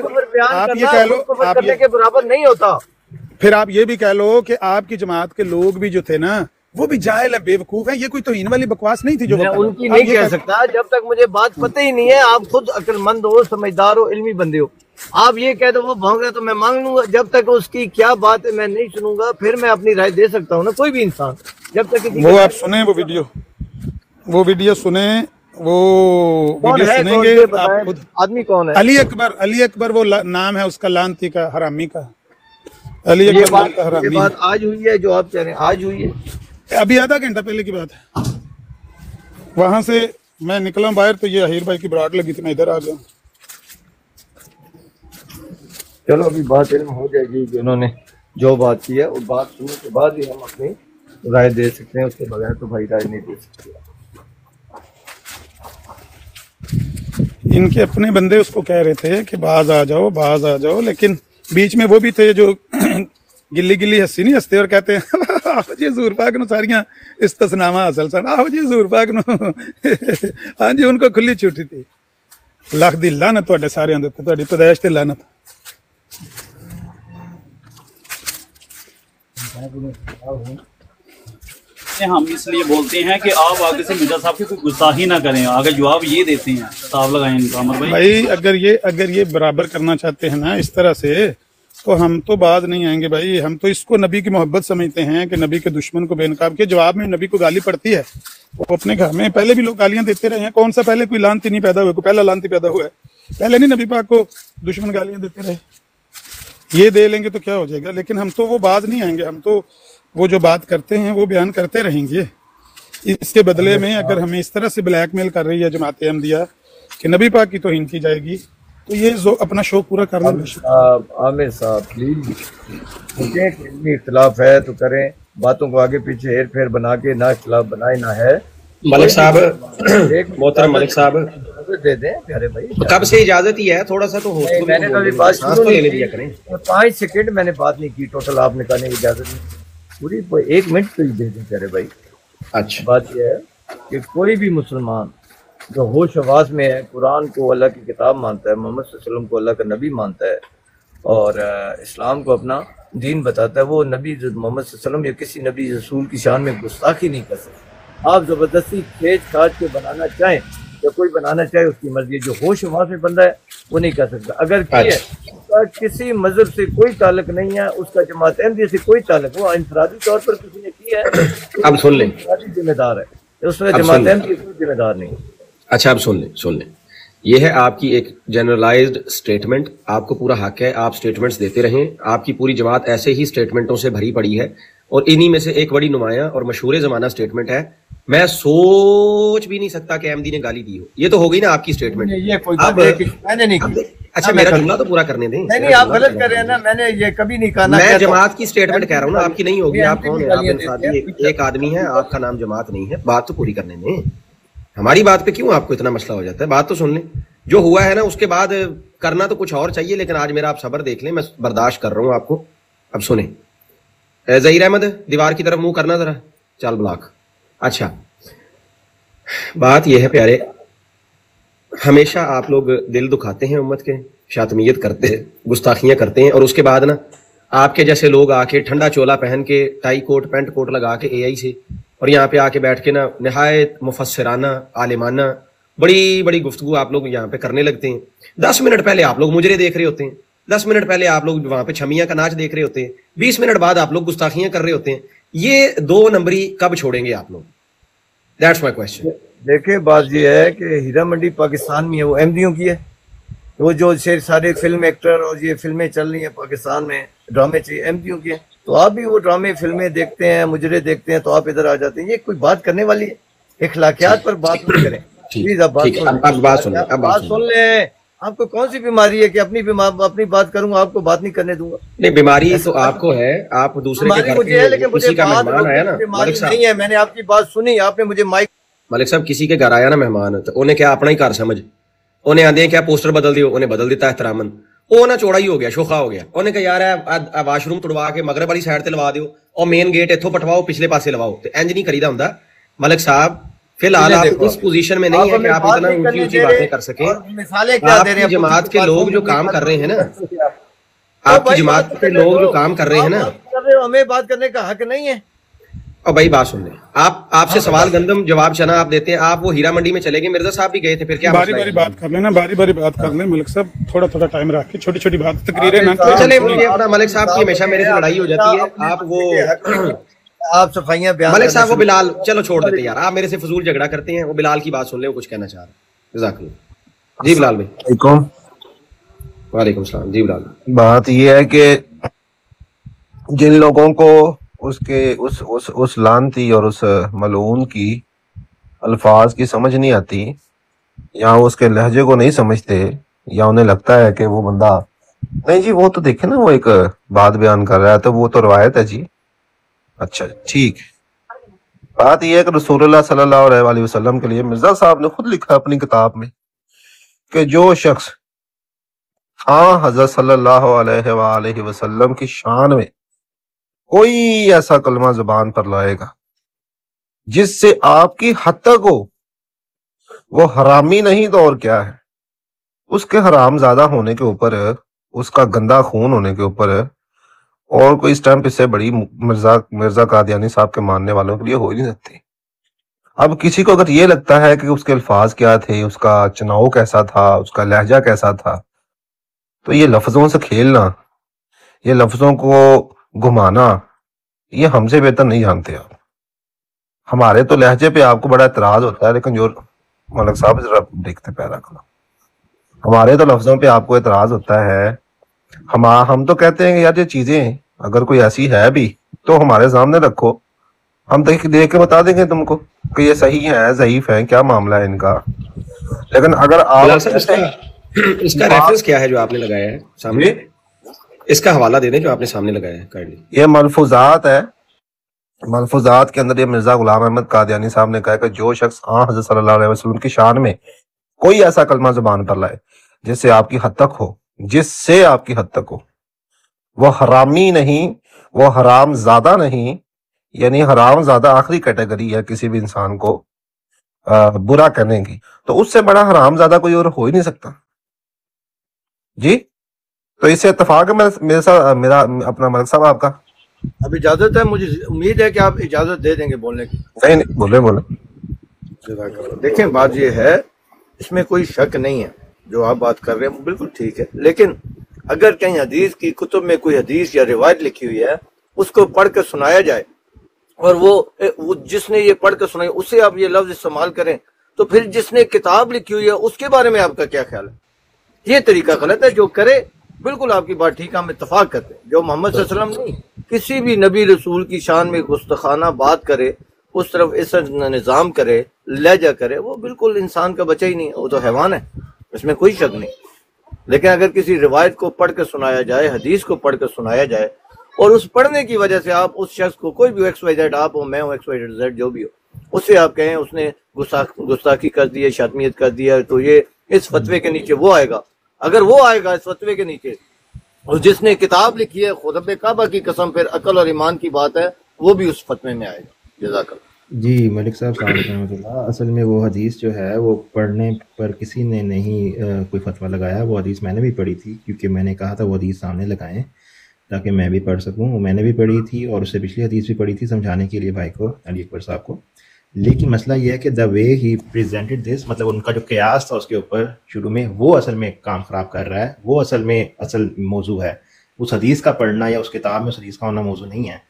कह लो, आप
करने के बराबर नहीं होता।
फिर आप ये भी कह लो कि आपकी जमात के लोग भी जो थे ना वो भी जाहिल है, बेवकूफ है। ये कोई तौहीन वाली बकवास नहीं थी जो
मैं उनकी नहीं कह सकता जब तक मुझे बात पता ही नहीं है। आप खुद अक्लमंद हो, समझदार हो, इल्मी बंदे हो। आप ये कह दो वो भौंक रहे तो मैं मांग लूंगा। जब तक उसकी क्या बात है मैं नहीं सुनूंगा फिर मैं अपनी राय दे सकता हूँ ना। कोई भी इंसान जब तक
वो आप सुने वो वीडियो सुने, वो वीडियो सुनेंगे आप खुद।
आदमी कौन है?
अली अकबर वो नाम है उसका, लानती का, हरामी का, अली अकबर का हरामी।
ये बात आज हुई है जो आप कह रहे हैं, आज हुई है,
अभी आधा घंटा पहले की बात है। वहां से मैं निकला बाहर तो ये अहीर भाई की बरात लगी थी, मैं इधर आ गया।
चलो अभी बात इल्म हो जाएगी कि उन्होंने जो बात की है, उस बात सुनने के बाद ही हम अपनी राय दे सकते हैं। उसके बगैर तो भाई राय नहीं दे सकते।
इनके अपने बंदे उसको कह रहे थे कि बाज आ जाओ, लेकिन बीच में वो भी थे जो गिल्ली गिल्ली हंसी नहीं हंसते और कहते हैं आओ जी हजूर पाक नु सारियां इस्तसनामा हासिल सन, आओ जी हजूर पाक नु। हाँ जी, उनको खुली छुट्टी थी। लख दी लानत तुहाडे सारियां दे उत्ते, तुहाडी पैदाइश ते लानत।
हम इसलिए बोलते हैं कि आप आगे से मिर्जा साहब की कोई गुस्ताखी ना करें, आगे जवाब ये देते हैं। साहब लगाएं इनका अमर
भाई अगर ये बराबर करना चाहते हैं ना इस तरह से तो हम तो बाज नहीं आएंगे भाई। हम तो इसको नबी की मोहब्बत समझते हैं कि नबी के दुश्मन को बेनकाब के जवाब में नबी को गाली पड़ती है। वो अपने घर में पहले भी लोग गालियां देते रहे हैं। कौन सा पहले कोई लानती नहीं पैदा हुआ, कोई पहला लानती पैदा हुआ है? पहले नहीं नबी पाक को दुश्मन गालियां देते रहे। ये दे लेंगे तो क्या हो जाएगा, लेकिन हम तो वो बाज नहीं आएंगे। हम तो वो जो बात करते हैं वो बयान करते रहेंगे। इसके बदले में अगर हमें इस तरह से ब्लैकमेल कर रही है जमात अहमदिया कि नबी पाक की तौहीन की जाएगी, तो ये जो अपना शौक पूरा कर लें।
आमिर साहब प्लीज, मुझे इख्तलाफ है तो करें, बातों को आगे पीछे हेर फेर बना के ना इख्तलाफ बनाए ना है।
मलिक साहब, मोहतरम मलिक साहब
दे दें प्यारे भाई,
कब से इजाजत ही है, थोड़ा सा तो हो
मैंने तो अभी बात
तो ले लिया करें।
5 सेकंड मैंने बात नहीं की टोटल, आपने कहने की इजाजत नहीं, पूरी 1 मिनट तो ही दे दें प्यारे भाई।
अच्छा,
बात यह है कि कोई भी मुसलमान जो होश हवास में है, कुरान को अल्लाह की किताब मानता है, मोहम्मद सल्लल्लाहु अलैहि वसल्लम को अल्लाह का नबी मानता है और इस्लाम को अपना दीन बताता है, वो नबी मोहम्मद सल्लल्लाहु अलैहि वसल्लम या किसी नबी रसूल की शान में गुस्ताखी नहीं कर सकता। आप ज़बरदस्ती खींच खाच के बनाना चाहें या कोई बनाना चाहे उसकी मर्जी, जो होश हवास में बंदा है वो नहीं कर सकता। अगर उसका किसी मजहब से कोई ताल्लुक नहीं है, उसका जमात अहमदिया से कोई ताल्लुक, वो इंफरादी तौर पर किसी ने किया है,
अब सुन लें,
जिम्मेदार है उसमें, जमात अहमदिया कोई जिम्मेदार नहीं।
अच्छा, अब सुन लें, ये है आपकी एक जनरलाइज्ड स्टेटमेंट, आपको पूरा हक है, आप स्टेटमेंट्स देते रहें, आपकी पूरी जमात ऐसे ही स्टेटमेंटों से भरी पड़ी है और इन्हीं में से एक बड़ी नुमाया और मशहूर जमाना स्टेटमेंट है, मैं सोच भी नहीं सकता कि अहमदी ने गाली दी हो। ये तो हो गई ना आपकी स्टेटमेंट।
ये कोई बात मैंने नहीं की।
अच्छा, मेरा जुमला तो पूरा करने दें।
नहीं, आप गलत कर रहे हैं ना, मैंने ये कभी नहीं कहा।
मैं जमात की स्टेटमेंट कह रहा हूँ ना, आपकी नहीं होगी। आप कौन है? आप एक आदमी है, आपका नाम जमात नहीं है। बात तो पूरी करने दें, हमारी बात पे क्यों आपको इतना मसला हो जाता है? बात तो सुन लें, जो हुआ है ना उसके बाद करना तो कुछ और चाहिए, लेकिन आज मेरा आप सब्र देख लें, मैं बर्दाश्त कर रहा हूँ आपको। अब सुने, ज़हीर अहमद दीवार की तरफ मुंह करना जरा, चाल ब्लॉक। अच्छा, बात यह है प्यारे, हमेशा आप लोग दिल दुखाते हैं उम्मत के, शातमियत करते हैं, गुस्ताखियां करते हैं, और उसके बाद ना आपके जैसे लोग आके ठंडा चोला पहन के, टाई कोट पैंट कोट लगा के एआई से, और यहाँ पे आके बैठ के ना निहायत मुफस्सिराना आलिमाना बड़ी बड़ी गुफ्तगू आप लोग यहाँ पे करने लगते हैं। 10 मिनट पहले आप लोग मुजरे देख रहे होते हैं, 10 मिनट पहले आप लोग वहां पे छमिया का नाच देख रहे होते हैं, 20 मिनट बाद आप लोग गुस्ताखियां कर रहे होते हैं। ये 2 नंबरी कब छोड़ेंगे आप लोग? That's my question.
देखिए, बात ये है कि हीरा मंडी पाकिस्तान में है, वो अहमदियों की है। वो जो सारे फिल्म एक्टर और ये फिल्में चल रही हैं पाकिस्तान में, ड्रामे चाहिए, अहमदियों की है। तो आप भी वो ड्रामे फिल्में देखते हैं, मुजरे देखते हैं, तो आप इधर आ जाते हैं। ये कोई बात करने वाली है? इखलाकियात पर बात नहीं करें प्लीज। अब बात सुन लें। आपको कौन सी बीमारी है कि अपनी बात करूंगा, आपको बात नहीं करने दूंगा?
नहीं, बीमारी तो आपको है, आप दूसरे के घर
मुझे है, लेकिन मुझे
किसी का मेहमान आया ना,
बीमारी नहीं है। मैंने आपकी बात सुनी, आपने मुझे माइक।
मलिक साहब, किसी के घर आया ना मेहमान, तो उन्हें क्या अपना ही घर समझ, उन्हें आंदे क्या पोस्टर बदल दियो, उन्हें बदल देता एहतरामन। वो ना चौड़ा ही हो गया, शोखा हो गया। उन्हें कहा यार वाशरूम तुड़वा के मगरब वाली साइड ते लवा दियो और मेन गेट इथों पटवाओ, पिछले पासे लवाओ। तो इंज नहीं करीदा हुंदा मलिक साहब। फिलहाल आप इस पोजीशन में नहीं है कि आप इतना ऊंची ऊंची बातें कर सके।
मिसालें क्या दे रहे हैं?
जमात के लोग जो काम कर रहे हैं ना, आपकी जमात के लोग जो काम कर रहे हैं ना,
हमें बात करने का हक नहीं है।
और भाई बात सुन लें, आपसे सवाल गंदम जवाब चना आप देते हैं। आप वो हीरा मंडी में चले गए, मिर्जा साहब भी गए थे, फिर क्या?
बारी बारी बात कर लेना, बारी बारी बात कर लें मलिक साहब, थोड़ा थोड़ा टाइम रख के छोटी छोटी बात तकरीरें ना करें।
चले, मुझे अपना मलिक साहब की हमेशा मेरे से लड़ाई हो जाती है। आप वो
आप सफाइयां बयान
मलिक साहब, वो बिलाल, चलो छोड़ देते यार, आप मेरे से फजूल झगड़ा करते हैं। वो बिलाल की बात सुन ले, वो कुछ कहना चाह रहा है। जी बिलाल भाई। वालेकुम सलाम। जी बिलाल,
बात ये है कि जिन लोगों को उसके उस लानती और उस मलून की अल्फाज की समझ नहीं आती, या उसके लहजे को नहीं समझते, या उन्हें लगता है कि वो बंदा नहीं जी, वो तो देखे ना, वो एक बात बयान कर रहा है, तो वो तो रवायत है जी। अच्छा ठीक, बात यह है कि रसूलुल्लाह सल्लल्लाहु अलैहि वसल्लम के लिए मिर्जा साहब ने खुद लिखा अपनी किताब में कि जो शख्स हज़रत सल्लल्लाहु अलैहि वसल्लम की शान में कोई ऐसा कलमा जुबान पर लाएगा जिससे आपकी हद तक हो, वो हरामी नहीं तो और क्या है। उसके हराम ज्यादा होने के ऊपर, उसका गंदा खून होने के ऊपर और कोई स्टैंप इससे बड़ी मिर्जा कादियानी साहब के मानने वालों के लिए हो ही नहीं सकती। अब किसी को अगर ये लगता है कि उसके अल्फाज क्या थे, उसका चुनाव कैसा था, उसका लहजा कैसा था, तो ये लफ्जों से खेलना, ये लफ्जों को घुमाना, ये हमसे बेहतर नहीं जानते आप। हमारे तो लहजे पे आपको बड़ा एतराज होता है, लेकिन जो मलिक साहब जरा देखते पैरा करो, हमारे तो लफ्जों पे आपको एतराज होता है। हम तो कहते हैं कि यार ये चीजें अगर कोई ऐसी है भी तो हमारे सामने रखो, हम देख के बता देंगे तुमको कि ये सही है, ज़ईफ है, क्या मामला है इनका। लेकिन अगर आप
इसका रेफरेंस क्या है जो आपने लगाया है सामने, इसका हवाला दे दें जो आपने सामने लगाया है काइंडली।
ये मलफूजात है, मलफूजात के अंदर ये मिर्जा गुलाम अहमद कादियानी साहब ने कहा कि जो शख्स हज़रत सल्लल्लाहु अलैहि वसल्लम की शान में कोई ऐसा कलमा जुबान पर लाए जिससे आपकी हद तक हो, जिससे आपकी हद तक हो, वो हरामी नहीं, वो हराम ज्यादा नहीं, यानी हराम ज्यादा आखिरी कैटेगरी है किसी भी इंसान को बुरा करने की, तो उससे बड़ा हराम ज्यादा कोई और हो ही नहीं सकता जी। तो इससे इत्तेफाक है मेरे साथ, मेरा अपना मलिक साहब आपका।
अब इजाजत है, मुझे उम्मीद है कि आप इजाजत दे देंगे बोलने की।
नहीं बोले
देखें, बात ये है, इसमें कोई शक नहीं है, जो आप बात कर रहे हैं वो बिल्कुल ठीक है। लेकिन अगर कहीं हदीस की कुतुब में कोई हदीस या रिवायत लिखी हुई है, उसको पढ़ कर सुनाया जाए और वो जिसने ये पढ़ कर सुनाई उससे आप ये लफ्ज इस्तेमाल करें, तो फिर जिसने किताब लिखी हुई है उसके बारे में आपका क्या ख्याल है? ये तरीका गलत है। जो करे बिल्कुल आपकी बात ठीक है, हम इत्तफाक करते हैं। जो मोहम्मद सल्लल्लाहु अलैहि वसल्लम नहीं, किसी भी नबी रसूल की शान में गुस्ताखाना बात करे, उस तरफ इस निज़ाम करे, लहजा करे, वो बिल्कुल इंसान का बच्चा ही नहीं, वो तो हैवान है, इसमें कोई शक नहीं। लेकिन अगर किसी रिवायत को पढ़ कर सुनाया जाए, हदीस को पढ़ कर सुनाया जाए, और उस पढ़ने की वजह से आप उस शख्स को, कोई भी XYZ, आप हो, मैं हूँ, XYZ जो भी हो, उससे आप कहें उसने गुस्ताखी कर दी है, शातमियत कर दिया, तो ये इस फतवे के नीचे वो आएगा। अगर वो आएगा इस फतवे के नीचे, और जिसने किताब लिखी है खुदा काबा की कसम, फिर अकल और ईमान की बात है, वो भी उस फतवे में आएगा। जज़ाकल्लाह।
जी मलिक साहब रहमतुल्लाह, असल में वो हदीस जो है वो पढ़ने पर किसी ने नहीं कोई फतवा लगाया। वो हदीस मैंने भी पढ़ी थी, क्योंकि मैंने कहा था वो हदीस सामने लगाएं ताकि मैं भी पढ़ सकूं। वो मैंने भी पढ़ी थी और उससे पिछली हदीस भी पढ़ी थी समझाने के लिए भाई को, अली अकबर साहब को। लेकिन मसला ये है कि the way he presented this, मतलब उनका जो कयास था उसके ऊपर शुरू में, वो असल में काम ख़राब कर रहा है। वो असल मौजू है, उस हदीस का पढ़ना या उस किताब में उस हदीस का होना मौजू नहीं है।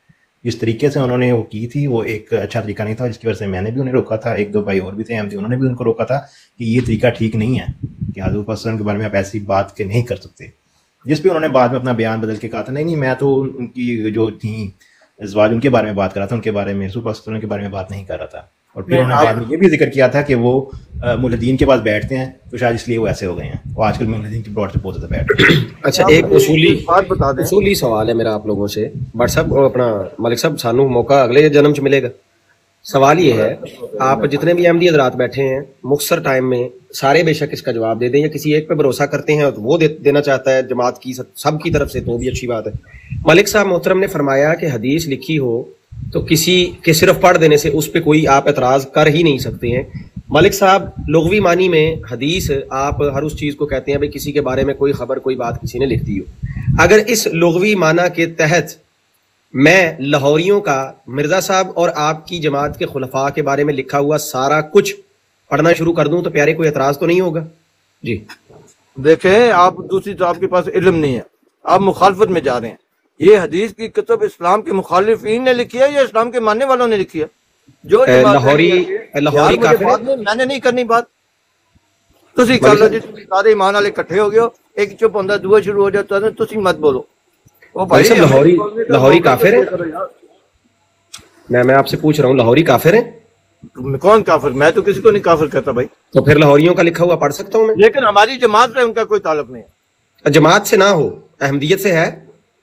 जिस तरीके से उन्होंने वो की थी वो एक अच्छा तरीका नहीं था, जिसकी वजह से मैंने भी उन्हें रोका था। एक दो भाई और भी थे अहमदी, उन्होंने भी उनको रोका था कि ये तरीका ठीक नहीं है, कि हज़रत वसल्लम के बारे में आप ऐसी बात के नहीं कर सकते। जिस भी उन्होंने बाद में अपना बयान बदल के कहा था नहीं मैं तो उनकी जो थी अज़वाज उनके बारे में बात कर रहा था, उनके बारे में, रसूल वसल्लम के बारे में बात नहीं कर रहा था। और फिर उन्होंने बाद में ये भी जिक्र किया था कि वो मुल्हिदीन के पास बैठते हैं, तो शायद इसलिए वो ऐसे हो गए हैं। वो आजकल मुल्हिदीन की ब्रॉड से बहुत ज़्यादा बैठ रहे हैं।
अच्छा, एक उसूली सवाल है मेरा आप लोगों से। बट साहब अपना मलिक साहब, सानू मौका अगले जन्म च मिलेगा। सवाल ये है, आप जितने भी अहमदी हज़रात बैठे हैं मुख्तसर टाइम में सारे बेशक इसका जवाब दे दें, या किसी एक पे भरोसा करते हैं और वो देना चाहता है जमात की सब की तरफ से, तो भी अच्छी बात है। मलिक साहब मोहतरम ने फरमाया कि हदीस लिखी हो तो किसी के सिर्फ पढ़ देने से उस पर कोई आप एतराज़ कर ही नहीं सकते हैं। मलिक साहब, लुग़वी मानी में हदीस आप हर उस चीज़ को कहते हैं भाई किसी के बारे में कोई खबर कोई बात किसी ने लिख दी हो। अगर इस लुग़वी माना के तहत मैं लाहौरियों का, मिर्ज़ा साहब और आपकी जमात के खुलफा के बारे में लिखा हुआ सारा कुछ पढ़ना शुरू कर दूं तो प्यारे कोई एतराज़ तो नहीं होगा? जी
देखें, आप दूसरी तो आपके पास इल्म नहीं है, आप मुखालफत में जा रहे हैं। ये हदीस की किताब इस्लाम के मुखालिफिन ने लिखी है या इस्लाम के मानने वालों ने लिखी है? जो
लाहौरी
मैंने नहीं करनी बात, तुसी कर लो जी, सारे ईमान वाले इकट्ठे हो गए, एक चुप होंदा दूआ शुरू हो जाता है, तुसी मत बोलो। ओ भाई
लाहौरी काफिर है? मैं आपसे पूछ रहा हूँ, लाहौरी काफिर है?
कौन काफिर? मैं तो किसी को नहीं काफिर कहता भाई।
तो फिर लाहौरियों का लिखा हुआ पढ़ सकता हूँ मैं?
लेकिन हमारी जमात से उनका कोई ताल्लुक नहीं है।
जमात से ना हो, अहमदियत से है।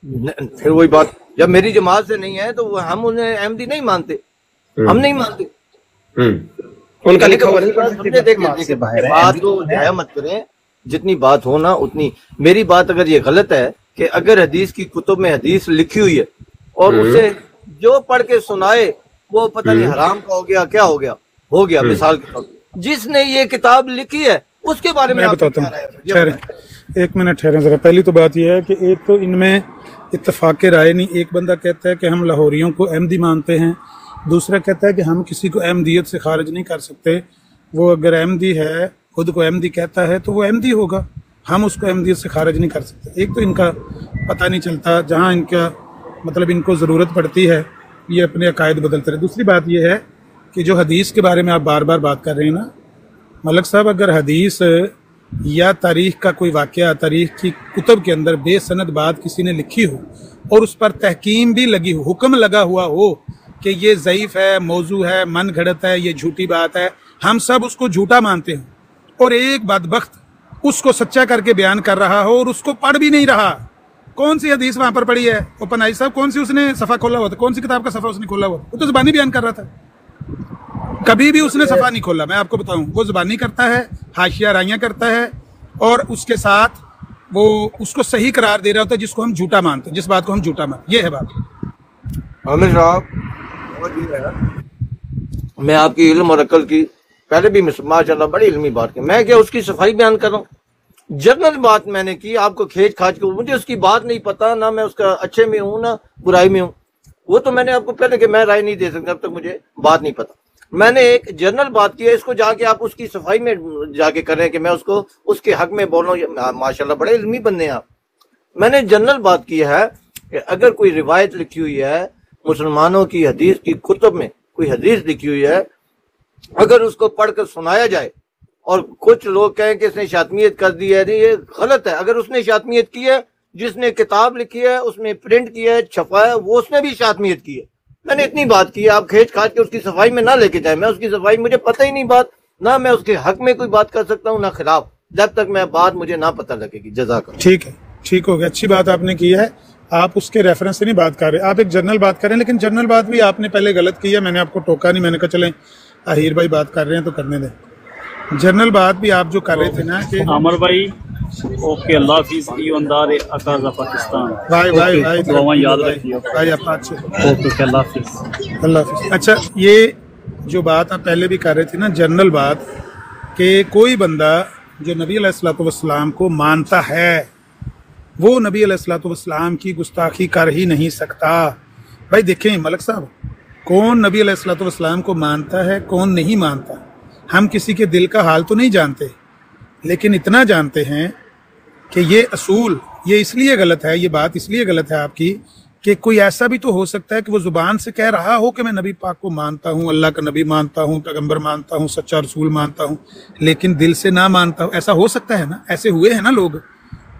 फिर वही बात, जब मेरी जमात से नहीं है तो हम उन्हें अहमदी नहीं मानते, हम नहीं मानते।
उनका लिखा हुआ
बात तो जाया मत करें, जितनी बात हो ना उतनी। मेरी बात अगर ये गलत है कि अगर हदीस की कुतुब में हदीस लिखी हुई है और उसे जो पढ़ के सुनाए वो पता नहीं हराम का हो गया, क्या हो गया मिसाल के तौर पर जिसने ये किताब लिखी है उसके बारे में
बताता हूँ। एक मिनट ठहरे जरा। पहली तो बात यह है कि एक तो इनमें इत्तफाक राय नहीं। एक बंदा कहता है कि हम लाहौरियों को अहमदी मानते हैं, दूसरा कहता है कि हम किसी को अहमदियत से खारिज नहीं कर सकते। वो अगर अहमदी है, खुद को अहमदी कहता है, तो वो अहमदी होगा, हम उसको अहमदियत से खारिज नहीं कर सकते। एक तो इनका पता नहीं चलता, जहाँ इनका मतलब इनको ज़रूरत पड़ती है ये अपने अकायद बदलते रहे। दूसरी बात यह है कि जो हदीस के बारे में आप बार बार बात कर रहे हैं ना मलिक साहब, अगर हदीस या तारीख का कोई वाकया तारीख की कुतब के अंदर बेसनद बात किसी ने लिखी हो और उस पर तहकीम भी लगी हो, हुक्म लगा हुआ हो कि ये ज़ईफ है, मौजू है, मन घड़त है, ये झूठी बात है, हम सब उसको झूठा मानते हैं, और एक बदबख्त उसको सच्चा करके बयान कर रहा हो और उसको पढ़ भी नहीं रहा। कौन सी हदीस वहां पर पढ़ी है ओपनाई साहब? कौन सी उसने सफा खोला हुआ था? कौन सी किताब का सफा उसने खोला हुआ? वो तो ज़बानी बयान कर रहा था, कभी भी उसने सफा नहीं खोला। मैं आपको बताऊं, वो ज़बानी करता है, हाशिया राइयां करता है, और उसके साथ वो उसको सही करार दे रहा होता है जिसको हम झूठा मानते हैं, जिस बात को हम झूठा मानते। ये है बात।
आमिर साहब, मैं आपकी इल्म और अकल की पहले भी माशाल्लाह बड़ी इल्मी बात की, मैं क्या उसकी सफाई बयान कर रहा हूँ? जनरल बात मैंने की, आपको खेच खाच के, मुझे उसकी बात नहीं पता, ना मैं उसका अच्छे में हूँ ना बुराई में हूँ। वो तो मैंने आपको पहले कि मैं राय नहीं दे सकता, अब तक मुझे बात नहीं पता। मैंने एक जनरल बात की है, इसको जाके आप उसकी सफाई में जाके कर रहे हैं कि मैं उसको उसके हक में बोल रहा हूँ। माशाल्लाह बड़े इल्मी बंदे हैं आप। मैंने जनरल बात की है कि अगर कोई रिवायत लिखी हुई है मुसलमानों की, हदीस की कुतुब में कोई हदीस लिखी हुई है, अगर उसको पढ़कर सुनाया जाए और कुछ लोग कहें कि इसने शातमियत कर दी है, नहीं, ये गलत है। अगर उसने शातमियत की है, जिसने किताब लिखी है, उसमें प्रिंट किया है, छपा है, वो उसने भी शातमियत की है। मैंने इतनी बात की है, आप खेच खाच के उसकी सफाई में ना लेके जाए। मैं उसकी सफाई, मुझे पता ही नहीं बात, ना मैं उसके हक में कोई बात कर सकता हूँ ना खिलाफ, जब तक मैं बात मुझे ना पता लगेगी। जज़ाक।
ठीक है, ठीक हो गया, अच्छी बात आपने की है। आप उसके रेफरेंस से नहीं बात कर रहे, आप एक जनरल बात कर रहे हैं, लेकिन जनरल बात भी आपने पहले गलत की है। मैंने आपको टोका नहीं, मैंने कहा चलें अहीर भाई बात कर रहे हैं तो करने दें। जनरल बात भी आप जो कर रहे थे ना कि
अमर भाई, ओके, अल्लाह हाफिज़, ईमानदार अकाज़ा पाकिस्तान।
भाई भाई भाई
दुआएं याद रखिए
भाई, आप अच्छे,
ओके, अल्लाह हाफिज़,
अल्लाह हाफिज़। अच्छा, ये जो बात आप पहले भी कर रहे थे ना, जनरल बात, कि कोई बंदा जो नबी अलैहिस्सलाम को मानता है वो नबी अलैहिस्सलाम की गुस्ताखी कर ही नहीं सकता। भाई देखें मलक साहब, कौन नबी अलैहिस्सलाम को मानता है, कौन नहीं मानता, हम किसी के दिल का हाल तो नहीं जानते, लेकिन इतना जानते हैं कि ये असूल, ये इसलिए गलत है, ये बात इसलिए गलत है आपकी कि कोई ऐसा भी तो हो सकता है कि वो जुबान से कह रहा हो कि मैं नबी पाक को मानता हूँ, अल्लाह का नबी मानता हूँ, पैगंबर मानता हूँ, सच्चा रसूल मानता हूँ, लेकिन दिल से ना मानता हूँ। ऐसा हो सकता है ना? ऐसे हुए हैं ना लोग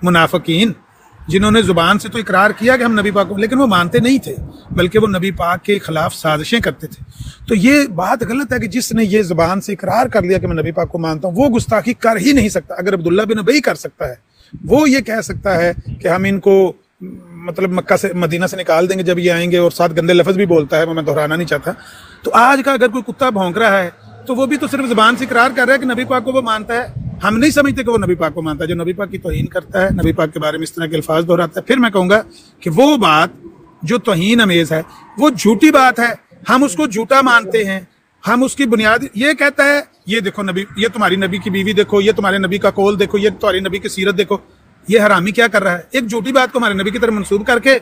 मुनाफिकीन, जिन्होंने जुबान से तो इकरार किया कि हम नबी पाक को, लेकिन वो मानते नहीं थे, बल्कि वो नबी पाक के खिलाफ साजिशें करते थे। तो ये बात गलत है कि जिसने ये जुबान से इकरार कर लिया कि मैं नबी पाक को मानता हूँ, वो गुस्ताखी कर ही नहीं सकता। अगर अब्दुल्ला बिन उबई कर सकता है, वो ये कह सकता है कि हम इनको मतलब मक्का से, मदीना से निकाल देंगे जब ये आएंगे, और साथ गंदे लफ्ज भी बोलता है, वो मैं दोहराना नहीं चाहता। तो आज का अगर कोई कुत्ता भौंक रहा है तो वो भी तो सिर्फ जुबान से इकरार कर रहा है कि नबी पाक को वो मानता है। हम नहीं समझते कि वो नबी पाक को मानता है। जो नबी पाक की तौहीन करता है, नबी पाक के बारे में इस तरह के अल्फाज दोहराता है, फिर मैं कहूंगा कि वो बात जो तौहीन अमेज है वो झूठी बात है, हम उसको झूठा मानते हैं। हम उसकी बुनियाद ये कहता है, ये देखो नबी, ये तुम्हारी नबी की बीवी देखो, ये तुम्हारे नबी का कौल देखो, ये तुम्हारी नबी की सीरत देखो। ये हरामी क्या कर रहा है? एक झूठी बात को हमारे नबी की तरफ मंसूब करके,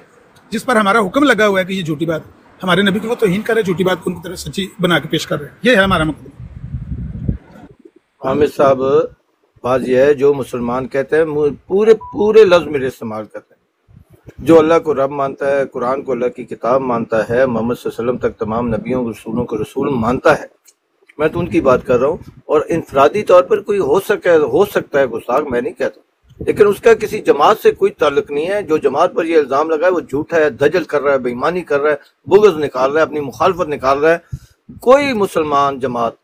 जिस पर हमारा हुक्म लगा हुआ है कि ये झूठी बात, हमारे नबी की वो तौहीन कर रहे, झूठी बात को उनकी तरफ सच्ची बना के पेश कर रहे हैं। ये है हमारा मतलब।
हामिद साहब, बात यह है, जो मुसलमान कहते हैं पूरे पूरे लफ्ज मेरे इस्तेमाल करते हैं। जो अल्लाह को रब मानता है, कुरान को अल्लाह की किताब मानता है, मोहम्मद सल्लल्लाहु अलैहि वसल्लम तक तमाम नबियों रसूलों को रसूल मानता है, मैं तो उनकी बात कर रहा हूँ। और इनफरादी तौर पर कोई हो सकता है गुस्ताख, मैं नहीं कहता, लेकिन उसका किसी जमात से कोई ताल्लुक नहीं है। जो जमात पर यह इल्जाम लगा है वो झूठा है, दजल कर रहा है, बेईमानी कर रहा है, बुग़्ज़ निकाल रहा है, अपनी मुखालफत निकाल रहा है। कोई मुसलमान जमात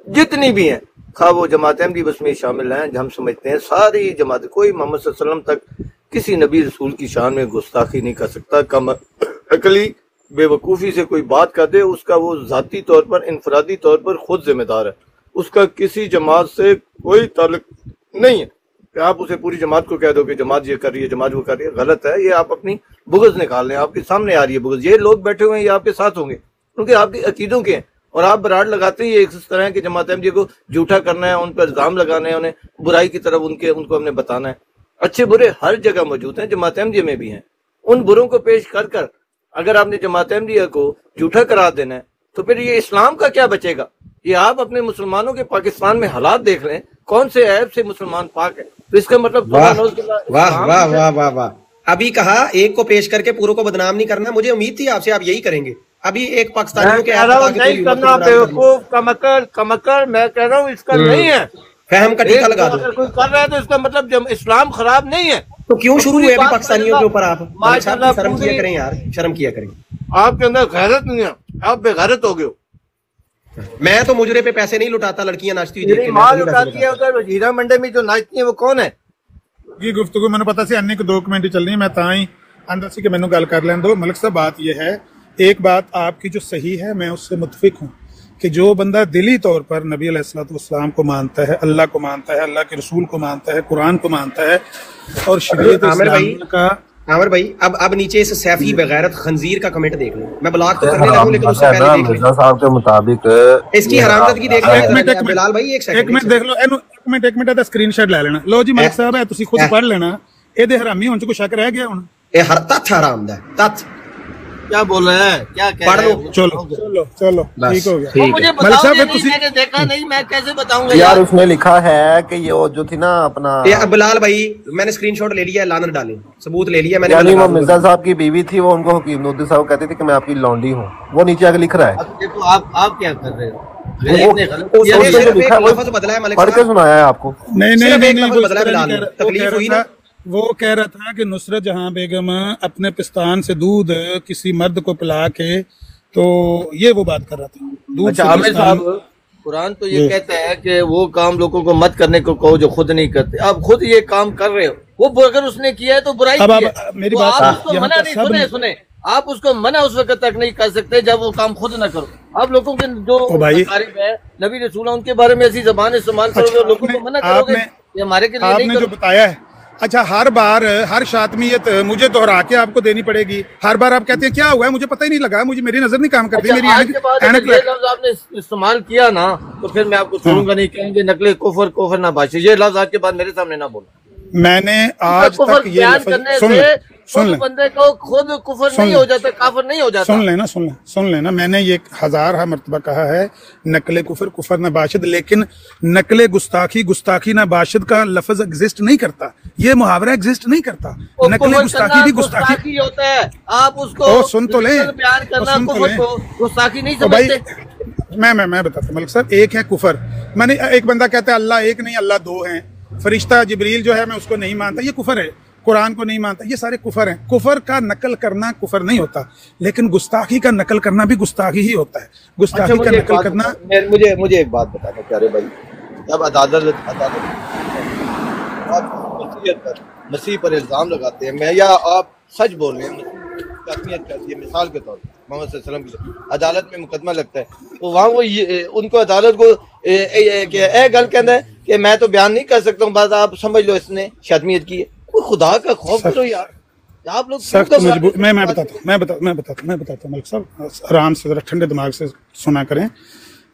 जितनी भी हैं, खा वो जमात अहमदी बस में शामिल हैं, हम समझते हैं सारी जमात, कोई मोहम्मद सल्लल्लाहु अलैहि वसल्लम तक किसी नबी रसूल की शान में गुस्ताखी नहीं कर सकता। कम अकली बेवकूफ़ी से कोई बात कर दे, उसका वो ज़ाती तौर पर, इनफरादी तौर पर खुद जिम्मेदार है, उसका किसी जमात से कोई ताल्लुक नहीं है। कि आप उसे पूरी जमात को कह दो कि जमात ये कर रही है, जमात वो कर रही है, गलत है। ये आप अपनी बुग़्ज़ निकाल लें, आपके सामने आ रही है बुग़्ज़। ये लोग बैठे हुए हैं, ये आपके साथ होंगे क्योंकि आपके अकीदों के हैं, और आप बराड़ लगाते ही इस तरह की जमात अहमदी को झूठा करना है, उन पर इल्जाम लगाना है, उन्हें बुराई की तरफ उनको हमने बताना है। अच्छे बुरे हर जगह मौजूद हैं, जमात अहमदी में भी हैं। उन बुरों को पेश कर अगर आपने जमात अहमदिया को झूठा करार देना है तो फिर ये इस्लाम का क्या बचेगा? ये आप अपने मुसलमानों के पाकिस्तान में हालात देख लें, कौन से ऐब से मुसलमान पाक है। तो इसका मतलब
वाह वाह वाह वाह वाह, अभी कहा एक को पेश करके पूरों को बदनाम नहीं करना। मुझे उम्मीद थी आपसे आप यही करेंगे। अभी एक पाकिस्तानियों के
नहीं करना, बेवकूफ कमकर, मैं कह रहा हूँ इसका नहीं है।
फहम का टीका लगा दो।
अगर कोई कर रहा है तो इसका मतलब जब इस्लाम खराब नहीं है
तो क्यों शुरू हुए अभी पाकिस्तानियों के ऊपर? आप
माशाल्लाह
शर्म किया करें यार, शर्म किया करें।
आपके अंदर गैरत नहीं है, आप बेगैरत हो गए हो।
मैं तो मुजरे पे पैसे नहीं लुटाता, लड़कियां नाचती हुई देख के
माल उठाती है उधर हीरा मंडी में जो नाचती है वो कौन है?
ये गुफ्तगू मैंने पता सी अन्नी को 2 कमेंट चल रही है, मैं ताई अंदर से कि मैंने गल कर लें दो। मलिक साहब बात यह है, एक बात आपकी जो सही है मैं उससे मुतफिक हूँ कि जो बंदा दिली तौर पर नबी अलैहिस्सलाम को मानता है, अल्लाह को मानता है, अल्लाह के रसूल को मानता है, कुरान को मानता है और शरीयत इस्लाम का।
आमिर भाई अब नीचे इस सैफी बगैरत खंजीर का कमेंट देख लो। मैं ब्लॉक तो करने लगूं लेकिन उससे पहले देख लो
साहब के मुताबिक
इसकी हरामजादगी देख लो। बिलाल भाई एक
मिनट देख लो, एक मिनट दा स्क्रीनशॉट ले लेना। लो जी मलिक साहब है, तुसी खुद पढ़ लेना। ਇਹਦੇ ਹਰਾਮੀ ਹੋਣ ਚ ਕੋਈ ਸ਼ੱਕ ਰਹਿ ਗਿਆ ਹੁਣ?
ਇਹ ਹਰ ਤੱਥ ਹਰਾਮ ਦਾ ਤੱਥ
क्या बोल रहे हैं, क्या कह
पढ़
रहे
लो।
हैं?
चलो चलो चलो ठीक हो गया।
मुझे
मलिक साहब
बताओ, मैंने देखा नहीं, मैं कैसे बताऊंगा
यार? उसने लिखा है कि ये वो जो थी ना अपना
बिलाल भाई, मैंने स्क्रीनशॉट ले लिया, लानत डाले, सबूत ले लिया मैंने।
यानी वो मिर्जा साहब की बीवी थी, वो उनको हकीम नूदी साहब कहते थे कि मैं आपकी लौंडी हूँ, वो नीचे आके लिख रहा है।
देखो आप क्या कर रहे हो?
पढ़ के सुनाया है आपको?
नहीं, तकलीफ हुई ना। वो कह रहा था कि नुसरत जहां बेगम अपने पिस्तान से दूध किसी मर्द को पिला के, तो ये वो बात कर रहा था। दूध
अच्छा आमिर साहब, कुरान तो ये कहता है कि वो काम लोगों को मत करने को कहो जो खुद नहीं करते। आप खुद ये काम कर रहे हो, वो अगर उसने किया है तो बुराई की है।
मेरी
तो
बात
आप उसको मना नहीं, सुने आप उसको मना उस वक्त तक नहीं कर सकते जब वो काम खुद ना करो। आप लोगों के जो तारीफ है नबी रसूल उनके बारे में ऐसी जबान इस्तेमाल करोगे, लोगों को मना करोगे, ये हमारे के लिए नहीं
जो बताया है। अच्छा, हर बार हर शातमियत मुझे दोहरा के आपको देनी पड़ेगी। हर बार आप कहते हैं क्या हुआ है, मुझे पता ही नहीं लगा, मुझे मेरी नजर नहीं काम करती। मेरी
लफ्ज आपने इस्तेमाल किया ना तो फिर मैं आपको छोड़ूंगा नहीं। कहेंगे नकले कुफर ना बाशी, ये लफ्ज आज के बाद मेरे सामने ना बोला।
मैंने आज तक ये
सुन बंदे को खुद कुफर नहीं हो जाता, काफिर नहीं हो जाता।
सुन लेना मैंने ये 1000 मरतबा कहा है, नकले कुफर न बाशिद, लेकिन नकले गुस्ताखी न बाशिद का लफ्ज एग्जिस्ट नहीं करता, ये मुहावरा एग्जिस्ट नहीं करता। नकले गुस्ताखी भी गुस्ताखी
होता है। आप उसको
सुन तो ले,
बयान करना कुफर को गुस्ताखी नहीं समझते।
मैं बताता मलिक साहब, एक है कुफर, मैंने एक बंदा कहता है अल्लाह एक नहीं अल्लाह 2 हैं, फरिश्ता जिब्रील जो है मैं उसको नहीं मानता, ये कुफर है। कुरान को नहीं मानता, ये सारे कुफर हैं। कुफर का नकल करना कुफर नहीं होता, लेकिन गुस्ताखी का नकल करना भी गुस्ताखी ही होता है। गुस्ताखी का नकल करना।
मुझे एक बात बताना प्यारे भाई, जब अदालत मसीह पर इल्जाम लगाते हैं, मैं या आप सच बोल रहे हैं, मिसाल के तौर पर मोहम्मद सल्लल्लाहु अलैहि वसल्लम की अदालत में मुकदमा लगता है तो वहाँ वो उनको अदालत को गल कहता है कि मैं तो बयान नहीं कर सकता हूँ, बस आप समझ लो इसने शातमियत की है। कोई खुदा का खौफ करो यार, आप लोग
सख्त मजबूर। मैं बताता हूँ मलिक साहब, आराम से जरा ठंडे दिमाग से सुना करें।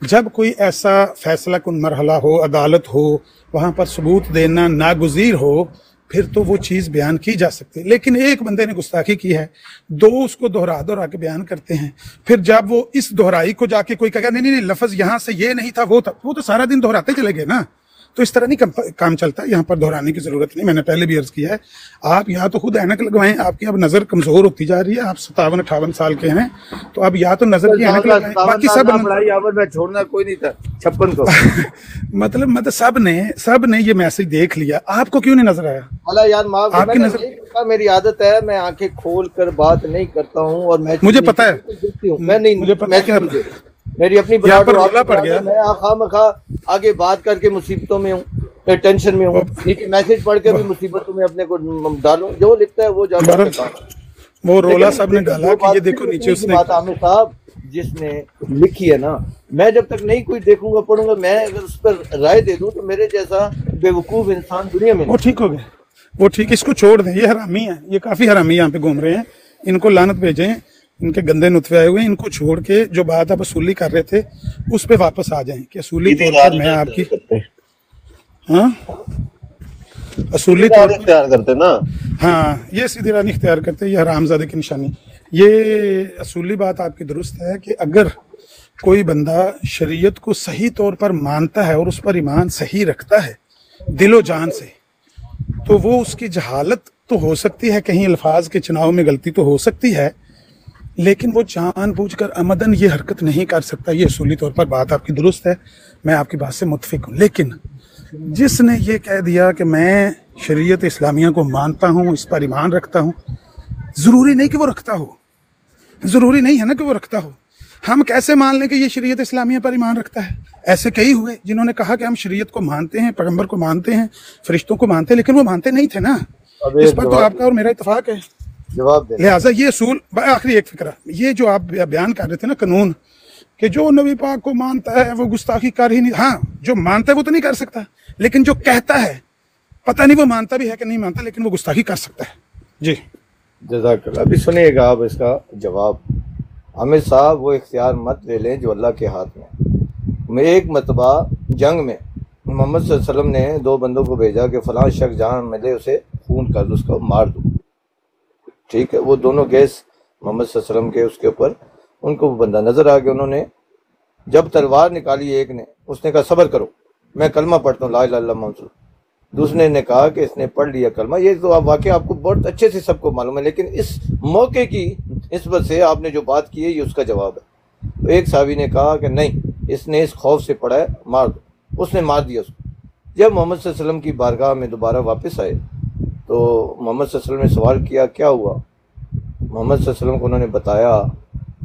जब कोई ऐसा फैसला कुन मरहला हो, अदालत हो, वहां पर सबूत देना नागुज़ीर हो, फिर तो वो चीज बयान की जा सकती है। लेकिन एक बंदे ने गुस्ताखी की है, 2 उसको दोहरा के बयान करते हैं, फिर जब वो इस दोहराई को जाके कोई कहेगा नहीं लफ्ज यहाँ से ये नहीं था वो था, वो तो सारा दिन दोहराते चले गए ना। तो इस तरह नहीं काम चलता, यहाँ पर दोहराने की जरूरत नहीं। मैंने पहले भी अर्ज किया है, आप यहाँ तो खुद ऐनक लगवाएं, आपकी अब नजर कमजोर होती जा रही है। आप 57-58 साल के हैं, तो अब या तो नजर की ऐनक लगाएं, बाकी सब
मैं छोड़ना कोई नहीं था 56 को
मतलब सब ने ये मैसेज देख लिया, आपको क्यों नहीं नजर आया?
अल्लाह यार माफ, आपकी नजर, मेरी आदत है मैं आंखें खोल कर बात नहीं करता हूँ और मैं
मुझे पता है,
मैं नहीं, मुझे पता है, मेरी अपनी
पड़ गया।
मैं खामखा आगे बात करके मुसीबतों में हूँ, टेंशन में हूँ, मैसेज पढ़ के भी मुसीबतों में अपने को डालूं। जो लिखता है वो जाता,
वो रोला साहब ने डाला कि ये देखो नीचे उसने
बात आमिर साहब जिसने लिखी है ना, मैं जब तक नहीं कोई देखूंगा पढ़ूंगा, मैं अगर उस पर राय दे दूं तो मेरे जैसा बेवकूफ इंसान दुनिया में।
वो ठीक हो गया, वो ठीक, इसको छोड़ दें, ये हरामी है, ये काफी हरामी यहाँ पे घूम रहे हैं, इनको लानत भेजें, इनके गंदे नुतवे आए हुए हैं, इनको छोड़ के जो बात आप असूली कर रहे थे उस पे वापस आ जाएं कि असूली तौर पर मैं आपकी असूली तौर पर
इख्तियार करते ना,
हाँ ये सीधी राह नहीं इख्तियार करते, ये हरामजादे की निशानी। ये असूली बात आपकी दुरुस्त है कि अगर कोई बंदा शरीयत को सही तौर पर मानता है और उस पर ईमान सही रखता है दिलो जान से, तो वो उसकी जहालत तो हो सकती है, कहीं अल्फाज के चुनाव में गलती तो हो सकती है, लेकिन वो जानबूझकर अमदन ये हरकत नहीं कर सकता। ये असूली तौर पर बात आपकी दुरुस्त है, मैं आपकी बात से मुत्फिक हूँ। लेकिन जिसने ये कह दिया कि मैं शरीयत इस्लामिया को मानता हूँ, इस पर ईमान रखता हूँ, ज़रूरी नहीं कि वो रखता हो, ज़रूरी नहीं है ना कि वो रखता हो। हम कैसे मान लें कि ये शरीयत इस्लामिया पर ईमान रखता है? ऐसे कई हुए जिन्होंने कहा कि हम शरीयत को मानते हैं, पैगंबर को मानते हैं, फरिश्तों को मानते हैं, लेकिन वो मानते नहीं थे ना। इस पर तो आपका और मेरा इत्तेफाक है।
जवाब दे।
लिहाजा ये असूल, आखिरी एक फिक्रा, ये जो आप बयान कर रहे थे ना कानून, कि जो नबी पाक को मानता है वो गुस्ताखी कर ही नहीं। हाँ, जो मानता है वो तो नहीं कर सकता, लेकिन जो कहता है, पता नहीं वो मानता भी है कि नहीं मानता, लेकिन वो गुस्ताखी कर सकता है। जी
जज़ाकल्लाह। अभी सुनिएगा आप इसका जवाब। आमिर साहब, वो इख्तियार मत ले लें जो अल्लाह के हाथ में। मैं एक मरतबा जंग में मोहम्मद सल्लल्लाहु अलैहि वसल्लम ने 2 बंदों को भेजा कि फलां शख्स जहाँ मिले उसे खून कर दो, उसको मार दो। ठीक है, वो दोनों गैस मोहम्मद सल्लल्लाहु अलैहि वसल्लम के उसके ऊपर, उनको वो बंदा नजर आ गया। उन्होंने जब तलवार निकाली, एक ने, उसने कहा सब्र करो, मैं कलमा पढ़ता हूँ ला इलाहा इल्लल्लाह मुहम्मद। दूसरे ने कहा कि इसने पढ़ लिया कलमा। ये तो आप वाकई आपको बहुत अच्छे से सबको मालूम है, लेकिन इस मौके की निस्बत से आपने जो बात की है ये उसका जवाब है। तो एक साहबी ने कहा कि नहीं, इसने इस खौफ से पढ़ा है, मार दो। उसने मार दिया उसको। जब मोहम्मद सल्लल्लाहु अलैहि वसल्लम की बारगाह में दोबारा वापस आए तो मोहम्मद सल्लल्लाहु अलैहि वसल्लम ने सवाल किया क्या हुआ। मोहम्मद सल्लल्लाहु अलैहि वसल्लम को उन्होंने बताया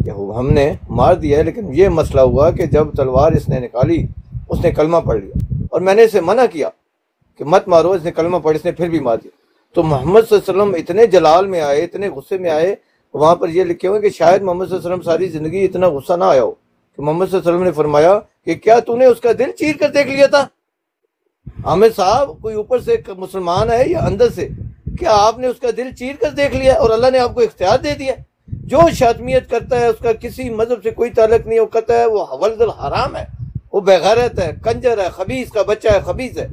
कि हमने मार दिया है, लेकिन ये मसला हुआ कि जब तलवार इसने निकाली उसने कलमा पढ़ लिया और मैंने इसे मना किया कि मत मारो, इसने कलमा पढ़, इसने फिर भी मार दिया। तो मोहम्मद सल्लल्लाहु अलैहि वसल्लम इतने जलाल में आए, इतने गुस्से में आए, वहाँ पर ये लिखे हुए कि शायद मोहम्मद सल्लल्लाहु अलैहि वसल्लम सारी ज़िंदगी इतना गुस्सा ना आया हो कि मोहम्मद सल्लल्लाहु अलैहि वसल्लम ने फरमाया कि क्या तूने उसका दिल चीर कर देख लिया था? आमिर साहब, कोई ऊपर से मुसलमान है या अंदर से, क्या आपने उसका दिल चीर कर देख लिया? और अल्लाह ने आपको इख्तियार दे दिया। जो शातमियत करता है उसका किसी मजहब से कोई ताल्लुक नहीं, वो कहता है वो हवलदुल हराम है, वो बेगैरत है, कंजर है, खबीस का बच्चा है, खबीस है,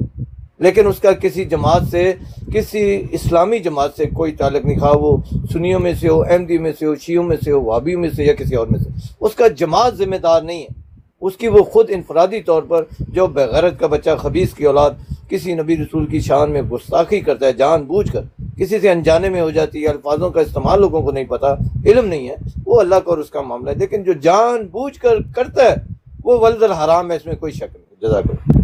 लेकिन उसका किसी जमात से, किसी इस्लामी जमात से कोई ताल्लुक नहीं। खा वो सुन्नियों में से हो, अहमदी में से हो, शियों में से हो, वाबी में से या किसी और में से, उसका जमात जिम्मेदार नहीं है। उसकी वो खुद इनफरादी तौर पर जो बेगैरत का बच्चा, खबीस की औलाद, किसी नबी रसूल की शान में गुस्ताखी करता है जानबूझकर, किसी से अनजाने में हो जाती है, अल्फाजों का इस्तेमाल लोगों को नहीं पता, इल्म नहीं है, वो अल्लाह का और उसका मामला है। लेकिन जो जानबूझकर करता है वो वल्दल हराम है, इसमें कोई शक नहीं। जज़ाकल्लाह।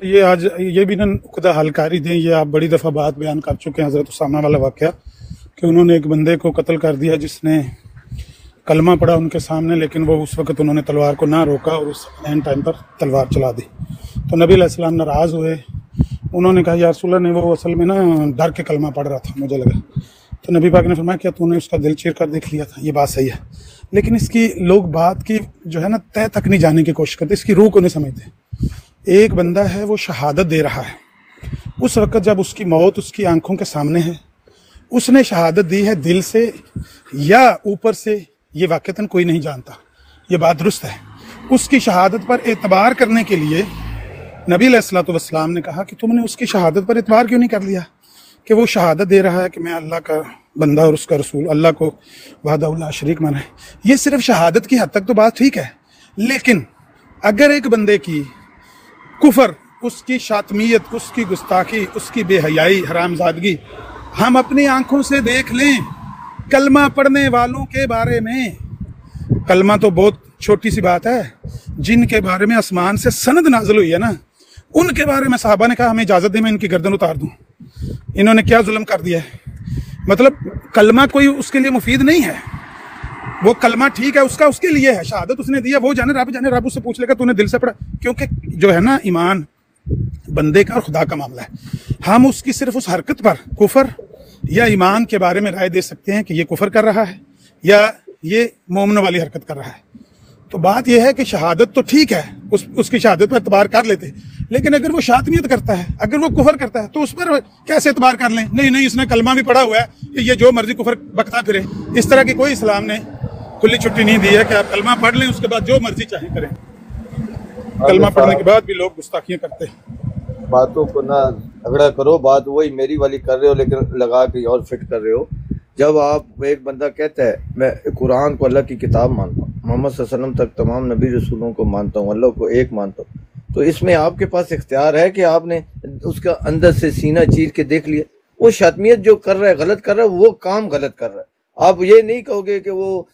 ये आज ये भी ना खुदा हलकारी दें, ये आप बड़ी दफ़ा बात बयान कर चुके हैं, हज़रत उसामा वाला वाक़या, कि उन्होंने एक बंदे को कत्ल कर दिया जिसने कलमा पढ़ा उनके सामने, लेकिन वो उस वक़्त उन्होंने तलवार को ना रोका और उस एंड टाइम पर तलवार चला दी। तो नबी अलैहिस्सलाम नाराज़ हुए। उन्होंने कहा या रसूल अल्लाह, ने वो असल में ना डर के कलमा पढ़ रहा था, मुझे लगा। तो नबी पाक ने फरमाया क्या तूने उसका दिल चीर कर देख लिया था? ये बात सही है, लेकिन इसकी लोग बात की जो है ना तय तक नहीं जाने की कोशिश करते, इसकी रूह को नहीं समझते। एक बंदा है, वो शहादत दे रहा है, उस वक़्त जब उसकी मौत उसकी आंखों के सामने है, उसने शहादत दी है दिल से या ऊपर से, ये वाक़तन कोई नहीं जानता, ये बात दुरुस्त है। उसकी शहादत पर एतबार करने के लिए नबी अलैहिस्सलातु वस्सलाम ने कहा कि तुमने उसकी शहादत पर एतबार क्यों नहीं कर लिया, कि वो शहादत दे रहा है कि मैं अल्लाह का बंदा और उसका रसूल, अल्लाह को वहदहू ला शरीक माना है। ये सिर्फ शहादत की हद तक तो बात ठीक है, लेकिन अगर एक बंदे की कुफर, उसकी शातमियत, उसकी गुस्ताखी, उसकी बेहयाई, हरामजादगी हम अपनी आंखों से देख लें, कलमा पढ़ने वालों के बारे में, कलमा तो बहुत छोटी सी बात है, जिनके बारे में आसमान से सनद नाज़िल हुई है ना, उनके बारे में साहबा ने कहा हमें इजाज़त दे, मैं इनकी गर्दन उतार दूं, इन्होंने क्या जुल्म कर दिया है। मतलब कलमा कोई उसके लिए मुफीद नहीं है, वो कलमा ठीक है उसका, उसके लिए है, शहादत उसने दिया, वो जाने रब उससे पूछ लेगा तूने दिल से पढ़ा, क्योंकि जो है ना ईमान बंदे का और खुदा का मामला है। हम उसकी सिर्फ उस हरकत पर कुफर या ईमान के बारे में राय दे सकते हैं कि ये कुफर कर रहा है या ये मोमन वाली हरकत कर रहा है। तो बात यह है कि शहादत तो ठीक है, उसकी शहादत पर एतबार कर लेते, लेकिन अगर वो शातमियत करता है, अगर वो कुफर करता है, तो उस पर कैसे एतबार कर लें? नहीं, इसने कलमा भी पढ़ा हुआ है, ये जो मर्जी कुफर बकता फिरे। इस तरह की कोई इस्लाम ने खुली छुट्टी नहीं दी है कि आप कलमा पढ़ लें, उसके बाद जो मर्जी चाहे करें। कलमा पढ़ने के बाद भी लोग गुस्ताखियां करते हैं।
बातों को ना झगड़ा करो, बात वही मेरी वाली कर रहे हो, लेकिन लगा के और फिट कर रहे हो। जब आप एक बंदा कहता है मैं कुरान को अल्लाह की किताब मानता हूँ, मोहम्मद सल्लल्लाहु अलैहि वसल्लम तक तमाम नबी रसूलों को मानता हूँ, अल्लाह को एक मानता हूँ, तो इसमें आपके पास इख्तियार है कि आपने उसका अंदर से सीना चीर के देख लिया। वो शातमियत जो कर रहा है, गलत कर रहा है, वो काम गलत कर रहा है। आप ये नहीं कहोगे कि वो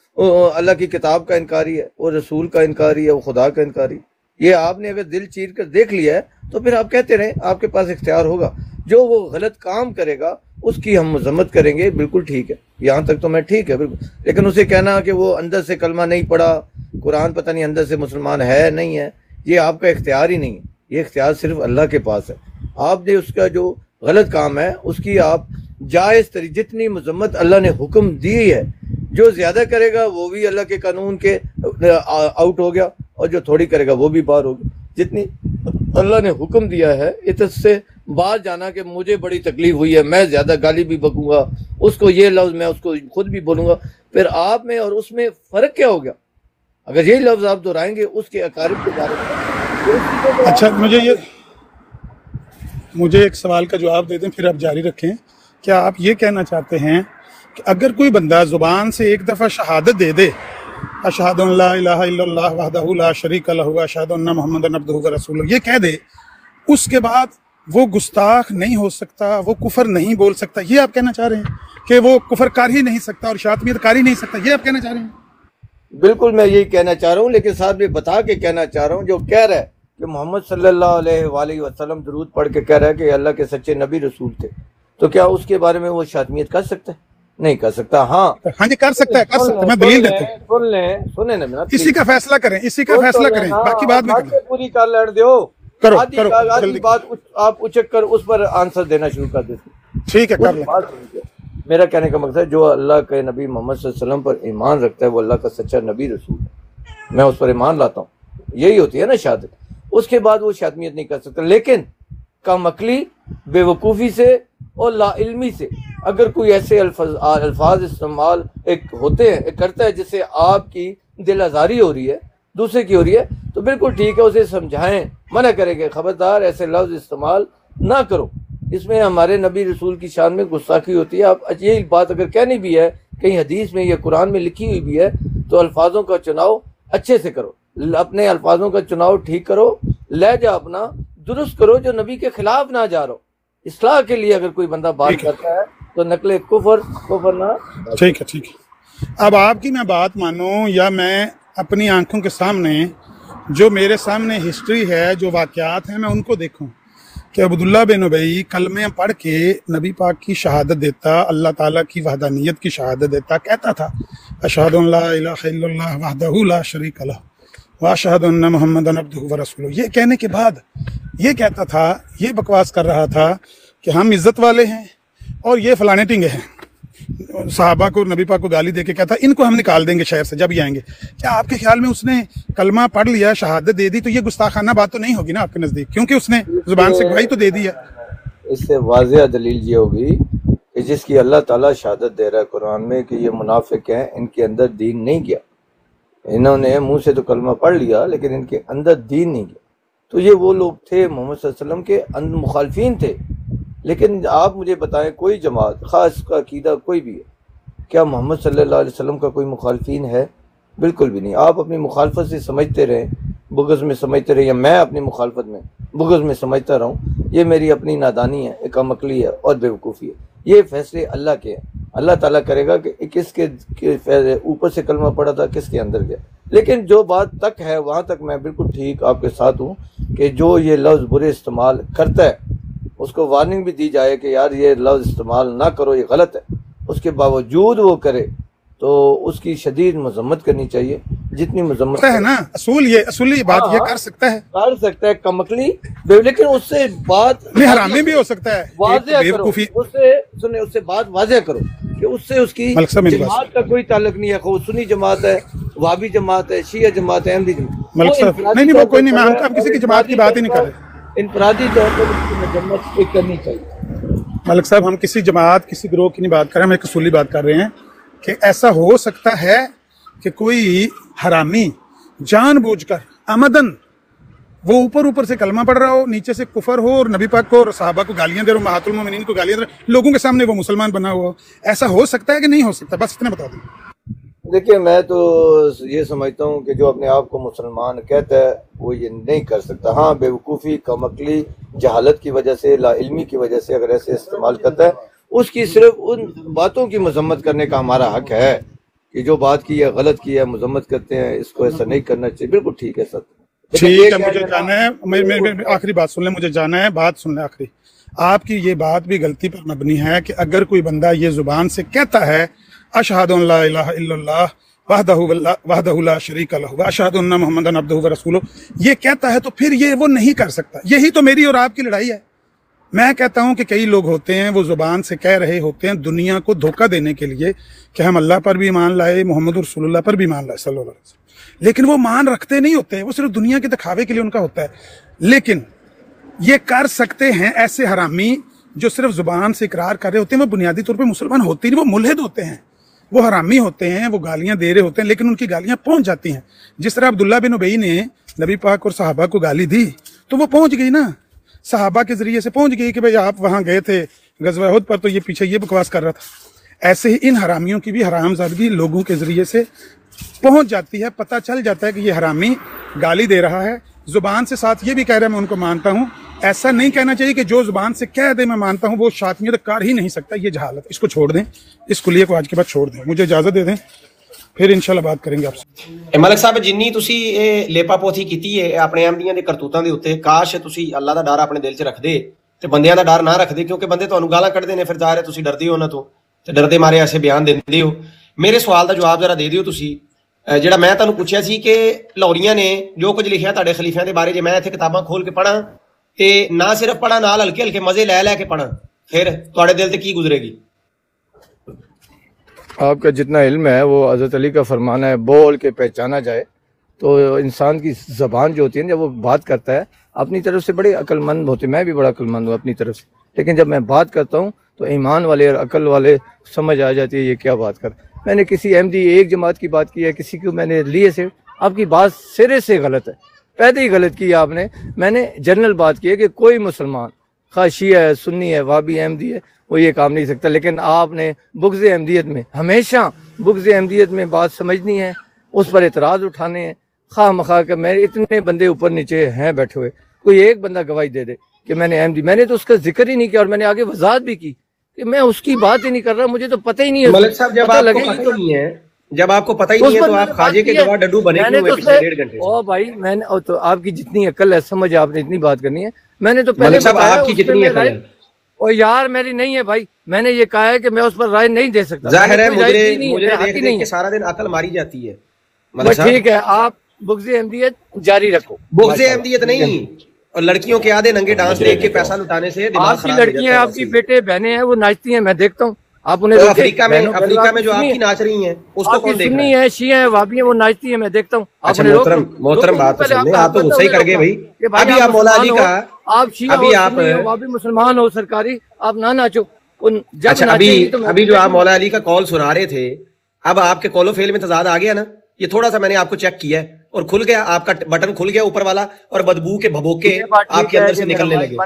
अल्लाह की किताब का इनकारी है, वो रसूल का इनकारी है, वो खुदा का इनकारी। ये आपने अगर दिल चीर कर देख लिया है, तो फिर आप कहते रहें, आपके पास इख्तियार होगा। जो वो गलत काम करेगा उसकी हम मजम्मत करेंगे, बिल्कुल ठीक है, यहाँ तक तो मैं ठीक है बिल्कुल। लेकिन उसे कहना कि वो अंदर से कलमा नहीं पढ़ा, कुरान पता नहीं अंदर से मुसलमान है नहीं है, ये आपका इख्तियार ही नहीं है। ये इख्तियार सिर्फ अल्लाह के पास है। आपने उसका जो गलत काम है उसकी आप जायज़ तरीके, जितनी मजम्मत अल्लाह ने हुक्म दी है, जो ज्यादा करेगा वो भी अल्लाह के कानून के आउट हो गया, और जो थोड़ी करेगा वो भी बाहर हो गया। जितनी अल्लाह ने हुक्म दिया है इससे बाहर जाना कि मुझे बड़ी तकलीफ हुई है, मैं ज्यादा गाली भी बकूंगा, उसको ये लफ्ज मैं उसको खुद भी बोलूंगा, फिर आप में और उसमें फर्क क्या हो गया? अगर यही लफ्ज आप दोहराएंगे उसके अकारिब के बारे में।
अच्छा, मुझे एक सवाल का जवाब दे दें, फिर आप जारी रखें। क्या आप ये कहना चाहते हैं कि अगर कोई बंदा जुबान से एक दफ़ा शहादत दे दे, अशहदु अल्ला इलाहा इल्लल्लाह वहदहु ला शरीका लहु व अशहदु अन्ना मुहम्मदन अब्दुहु व रसूलुहु, ये कह दे, उसके बाद वो गुस्ताख नहीं हो सकता, वो कुफर नहीं बोल सकता, ये आप कहना चाह रहे हैं कि वो कुफर कर ही नहीं सकता और शातिमियत कर ही नहीं सकता, ये आप कहना चाह रहे हैं?
बिल्कुल मैं यही कहना चाह रहा हूँ, लेकिन साथ में बता के कहना चाह रहा हूँ, जो कह रहा है कि मोहम्मद सल्लल्लाहु अलैहि वसल्लम दुरूद पढ़ के कह रहा है कि अल्लाह के सच्चे नबी रसूल थे, तो क्या उसके बारे में वो शातिमियत कर सकता है? नहीं कर सकता। हाँ
जी कर सकता है, कर सकता है। मैं दलील देता हूं,
सुने ना,
इसी का फैसला करें, इसी का फैसला करें, बाकी बाद में
पूरी कर लेने दो।
करो
आधी बात आप उचक कर उस पर आंसर देना शुरू कर देते।
ठीक है, कर ले।
मेरा कहने का मकसद, जो अल्लाह के नबी मोहम्मद सल्लल्लाहु अलैहि वसल्लम पर ईमान रखता है वो अल्लाह का सच्चा नबी रसूल है, मैं उस पर ईमान लाता हूँ, यही होती है ना शहादत। उसके बाद वो शातिमियत नहीं कर सकता। लेकिन कामअक्ली, बेवकूफ़ी से और लाइल्मी से अगर कोई ऐसे अल्फाज इस्तेमाल एक होते हैं, एक करता है जिससे आपकी दिल आज़ारी हो रही है, दूसरे की हो रही है, तो बिल्कुल ठीक है, उसे समझाएं, मना करेंगे, खबरदार ऐसे लफ्ज़ इस्तेमाल ना करो, इसमें हमारे नबी रसूल की शान में गुस्ताखी होती है। आप यही बात अगर कहनी भी है, कहीं हदीस में या कुरान में लिखी हुई भी है, तो अल्फाजों का चुनाव अच्छे से करो, अपने अल्फाजों का चुनाव ठीक करो, लहजा अपना दुरुस्त करो, जो नबी के खिलाफ ना जा रहो। इस्लाह के लिए अगर कोई बंदा बात करता है तो नकले कुफर ना।
ठीक है, ठीक है। अब आपकी मैं बात मानूं या मैं अपनी आंखों के सामने, जो मेरे सामने हिस्ट्री है, जो वाक़यात हैं, मैं उनको देखूं कि अब्दुल्ला बिन उबई कलमे पढ़ के नबी पाक की शहादत देता, अल्लाह ताला की वहदानियत की शहादत देता, कहता था अशहदु अल्ला इलाहा इल्लल्लाह वहदहु ला शरीका लहु व अशहदु अन्ना मुहम्मदन अब्दुहु व रसूलुहु। ये कहने के बाद ये कहता था, ये बकवास कर रहा था कि हम इज्जत वाले हैं और ये फलाने टिंगे हैं। साहबा को, नबी पाक को गाली दे के कहता इनको हम निकाल देंगे शहर से जब ये आएंगे। क्या आपके ख्याल में उसने कलमा पढ़ लिया, शहादत दे दी, तो ये गुस्ताखाना बात तो नहीं होगी ना आपके नज़दीक, क्योंकि उसने जुबान से गवाही तो दे दी है।
इससे वाज़ेह दलील ये होगी कि जिसकी अल्लाह ताला शहादत दे रहा है कुरान में कि ये मुनाफिक हैं, इनके अंदर दीन नहीं गया, इन्होंने मुंह से तो कलमा पढ़ लिया लेकिन इनके अंदर दीन नहीं गया। तो ये वो लोग थे मोहम्मद सल्लल्लाहु अलैहि वसल्लम के मुखालफीन थे। लेकिन आप मुझे बताएं, कोई जमात ख़ास का अकीदा कोई भी है, क्या मोहम्मद सल्लल्लाहु अलैहि वसल्लम का कोई मुखालफीन है? बिल्कुल भी नहीं। आप अपनी मुखालफत से समझते रहें, बुग़्ज़ में समझते रहें, या मैं अपनी मुखालफत में बुग़्ज़ में समझता रहूँ, ये मेरी अपनी नादानी है, एक अमकली है और बेवकूफ़ी है। ये फैसले अल्लाह के हैं, अल्लाह ताला करेगा कि किसके ऊपर से कलमा पड़ा था, किसके अंदर गया। लेकिन जो बात तक है वहाँ तक मैं बिल्कुल ठीक आपके साथ हूँ कि जो ये लफ्ज़ बुरे इस्तेमाल करता है उसको वार्निंग भी दी जाए कि यार ये लफ्ज़ इस्तेमाल ना करो, ये गलत है, उसके बावजूद वो करे तो उसकी शदीद मजम्मत करनी चाहिए, जितनी मजम्मत
है ना। असूली बात ये कर सकता है
कमकली, लेकिन उससे बात
हरामी भी हो सकता है,
वाज़ेह करो, उससे बात वाज़ेह करो कि उससे उसकी जमात का कोई ताल्लुक नहीं है, खो सुन्नी जमात है, वाबी जमात है, शिया जमात है, अहमदी जमात।
नहीं वो कोई नहीं, हम किसी की जमात की बात ही नहीं कर रहे।
इनफरादी तौर पर मजम्मत करनी चाहिए।
मलिक साहब, हम किसी जमात, किसी ग्रोह की नहीं बात कर रहे, हम एक असूली बात कर रहे हैं कि ऐसा हो सकता है कि कोई हरामी जानबूझकर आमदन वो ऊपर से कलमा पढ़ रहा हो, नीचे से कुफर हो और नबी पाक को और सहाबा को गालियां दे रहा हो, उम्महातुल मोमिनीन को गालियां दे रहा हो, लोगों के सामने वो मुसलमान बना हुआ हो, ऐसा हो सकता है कि नहीं हो सकता? बस इतना बता दें।
देखिए, मैं तो ये समझता हूँ कि जो अपने आप को मुसलमान कहता है वो ये नहीं कर सकता। हाँ, बेवकूफ़ी, कमअक्ली, जहालत की वजह से, लाइल्मी की वजह से अगर ऐसे इस्तेमाल करता है, उसकी सिर्फ उन बातों की मजम्मत करने का हमारा हक है कि जो बात की है, गलत की है, मजम्मत करते हैं, इसको ऐसा नहीं करना चाहिए। बिल्कुल ठीक है सर,
ठीक है, मुझे जाना है, मैं आखिरी बात सुन ले, मुझे जाना है, बात सुन ले आखिरी। आपकी ये बात भी गलती पर मबनी है कि अगर कोई बंदा ये जुबान से कहता है अशहदु अन ला इलाहा इल्लल्लाह वहदहु ला शरीका लहु व अशहदु अन्ना मुहम्मदन अब्दुहु व रसूलुहु, ये कहता है तो फिर ये वो नहीं कर सकता। यही तो मेरी और आपकी लड़ाई है। मैं कहता हूं कि कई लोग होते हैं वो जुबान से कह रहे होते हैं दुनिया को धोखा देने के लिए कि हम अल्लाह पर भी ईमान लाए, मोहम्मद रसूलुल्लाह पर भी ईमान लाए सल्लल्लाहु अलैहि वसल्लम, लेकिन वो मान रखते नहीं होते, वो सिर्फ दुनिया के दिखावे के लिए उनका होता है। लेकिन ये कर सकते हैं ऐसे हरामी जो सिर्फ जुबान से इकरार कर रहे होते हैं, वो बुनियादी तौर पर मुसलमान होते नहीं, वो मुल्हिद होते हैं, वो हरामी होते हैं, वो गालियां दे रहे होते हैं, लेकिन उनकी गालियां पहुंच जाती हैं। जिस तरह अब्दुल्ला बिन उबई ने नबी पाक और सहाबा को गाली दी तो वो पहुंच गई ना, सहाबा के जरिए से पहुंच गई कि भाई आप वहां गए थे गज़वा उहद पर तो ये पीछे ये बकवास कर रहा था। ऐसे ही इन हरामियों की भी हरामजादगी लोगों के जरिए से पहुंच जाती है, पता चल जाता है कि ये हरामी गाली दे रहा है जुबान से, साथ ये भी कह रहा है मैं उनको मानता हूं। ऐसा नहीं कहना चाहिए कि जो जुबान से कह दे मैं मानता हूं वो शातियत कर ही नहीं सकता, ये जहालत। इसको छोड़ दें, इस कुलिये को आज के बाद छोड़ दें, मुझे इजाजत दे दें, फिर इंशाल्लाह बात करेंगे आपसे।
मलिक साहब जिन्नी तुसी ये लेपा पोथी कीती है अपने अहमदियां दे करतूतां दे उत्ते, काश तुसी अल्लाह दा डर अपने दिल च रखदे ते बंदियां दा डर ना रखदे, क्योंकि बंदे तुहानू गालां कढदे ने, फिर जाहिर है तुसी डरदे हो उन्हां तो ते डरदे मारे ऐसे बयान दिंदे हो। मेरे सवाल दा जवाब जरा दे दिओ तुसी, ਜਿਹੜਾ मैं तुहानू पुछया सी कि लाहौरियां ने जो कुछ लिखिया तुहाडे खलीफियां दे बारे, जे मैं इत्थे किताबां खोल के पढ़ा ते ना सिर्फ पढ़ा नाल हल्के हल्के मजे लै के पढ़ा, फिर तुहाडे दिल ते की गुजरेगी?
आपका जितना इल्म है वो हज़रत अली का फरमाना है, बोल के पहचाना जाए। तो इंसान की ज़बान जो होती है जब वो बात करता है अपनी तरफ से बड़े अक्लमंद होते, मैं भी बड़ा अक्लमंद हूँ अपनी तरफ से, लेकिन जब मैं बात करता हूँ तो ईमान वाले और अकल वाले समझ आ जाती है ये क्या बात कर। मैंने किसी अहमदी एक जमात की बात की है, किसी को मैंने लिए से, आपकी बात सिरे से गलत है, पैदा ही गलत की आपने। मैंने जनरल बात की है कि कोई मुसलमान खा शिया है, सुन्नी है, वाबी, अहमदी है, वो ये काम नहीं सकता, लेकिन आपने बुग़्ज़ अहमदियत में, हमेशा बुग़्ज़ अहमदियत में बात समझनी है, उस पर एतराज़ उठाने हैं, खा मखा के। मेरे इतने बंदे ऊपर नीचे हैं बैठे हुए, कोई एक बंदा गवाही दे दे कि मैंने अहमदी, मैंने तो उसका जिक्र ही नहीं किया और मैंने आगे वजाहत भी की कि मैं उसकी बात ही नहीं कर रहा, मुझे तो पता ही नहीं है।
मलिक साहब जब आपको पता ही नहीं है, जब आपको पता ही नहीं है तो आप खाजे के गवाह डड्डू बने क्यों हुए पिछले 1.5 घंटे?
ओ भाई मैंने तो आपकी जितनी अकल है, समझ आपने इतनी बात करनी है, मैंने तो पहले
मलिक साहब आपकी जितनी अकल है
और यार मेरी नहीं है भाई, मैंने ये कहा है कि मैं उस पर राय नहीं दे सकता।
जाहिर है मुझे देख के सारा दिन अकल मारी जाती है।
ठीक है, आप बुग़्ज़ अहमदियत जारी रखो।
बुग़्ज़ अहमदियत नहीं, और लड़कियों के आधे नंगे डांस देख के पैसा लुटाने से दिमाग खराब हो जाता है।
लड़कियां आपकी बेटे बहनें हैं वो नाचती हैं, मैं देखता हूँ। आप उन्हें
तो अफ्रीका में जो आपकी नाच रही हैं उसको कौन देख रहा है?
है, शिया है, वाबी है, वो नाचती है, मैं देखता हूँ।
अच्छा मोहतरम बात तो सुन ले, आप तो गुस्सा ही कर गए भाई। अभी आप मौला अली का,
आप शिया
अभी आप
वाबी मुसलमान हो सरकारी, आप ना नाचो।
अच्छा अभी जो आप मौला अली का कॉल सुना रहे थे, अब आपके कॉलो फेल में तजाद आ गया ना, ये थोड़ा सा मैंने आपको चेक किया है और खुल गया, आपका बटन खुल गया ऊपर वाला और बदबू के भभोके आपके अंदर से निकलने लगे।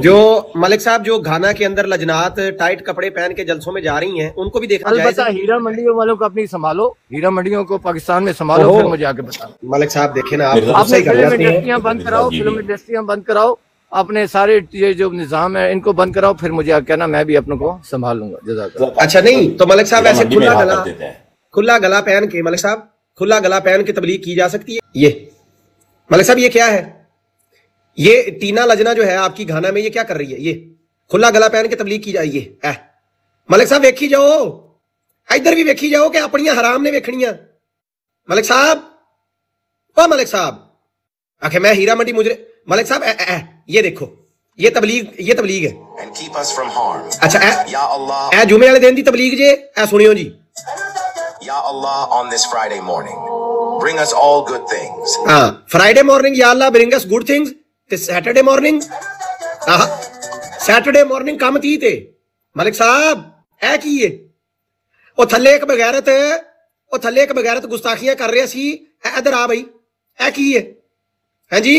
जो मलिक साहब जो घाना के अंदर लजनात टाइट कपड़े पहन के जलसों में जा रही हैं उनको भी देखना चाहिए।
हीरा मंडियों वालों को अपनी संभालो, हीरा मंडियों को पाकिस्तान में संभालो, फिर मुझे आके बताओ।
मलिक साहब देखे ना, आप सही कर जाते हैं।
बंद कराओ, फिल्म इंडस्ट्रियां बंद कराओ, अपने सारे ये जो निजाम है इनको बंद कराओ, फिर मुझे कहना मैं भी अपनों को संभाल लूंगा। जज़ाकल्लाह।
अच्छा नहीं तो मलिक साहब ऐसे खुला गला पहन के, मलिक साहब खुला गला पहन के तबलीग की जा सकती है? ये मलिक साहब ये क्या है? ये टीना लजना जो है आपकी घाना में, ये क्या कर रही है? ये खुला गला पहन के तबलीग की जाइए। मलिक साहब वेखी जाओ, इधर भी वेखी जाओ कि अपनी हराम ने वेखनिया। मलिक साहब, ओ मलिक साहब, आखिर मैं हीरा मंडी मुझे, मलिक साहब ये देखो, ये तबलीग है। अच्छा जुमे वाले दिन दी तबलीग जे, सुनियो जी।
Ya Allah, on this Friday morning, bring us all good things.
Friday morning, Ya Allah, bring us good things. ते Saturday morning, Saturday morning काम थी ते मलिक साहब ऐ की है? ओ थल्ले एक बगैरत गुस्ताखियां कर रहे सी, इधर आ भाई, ऐ की है? हैं जी,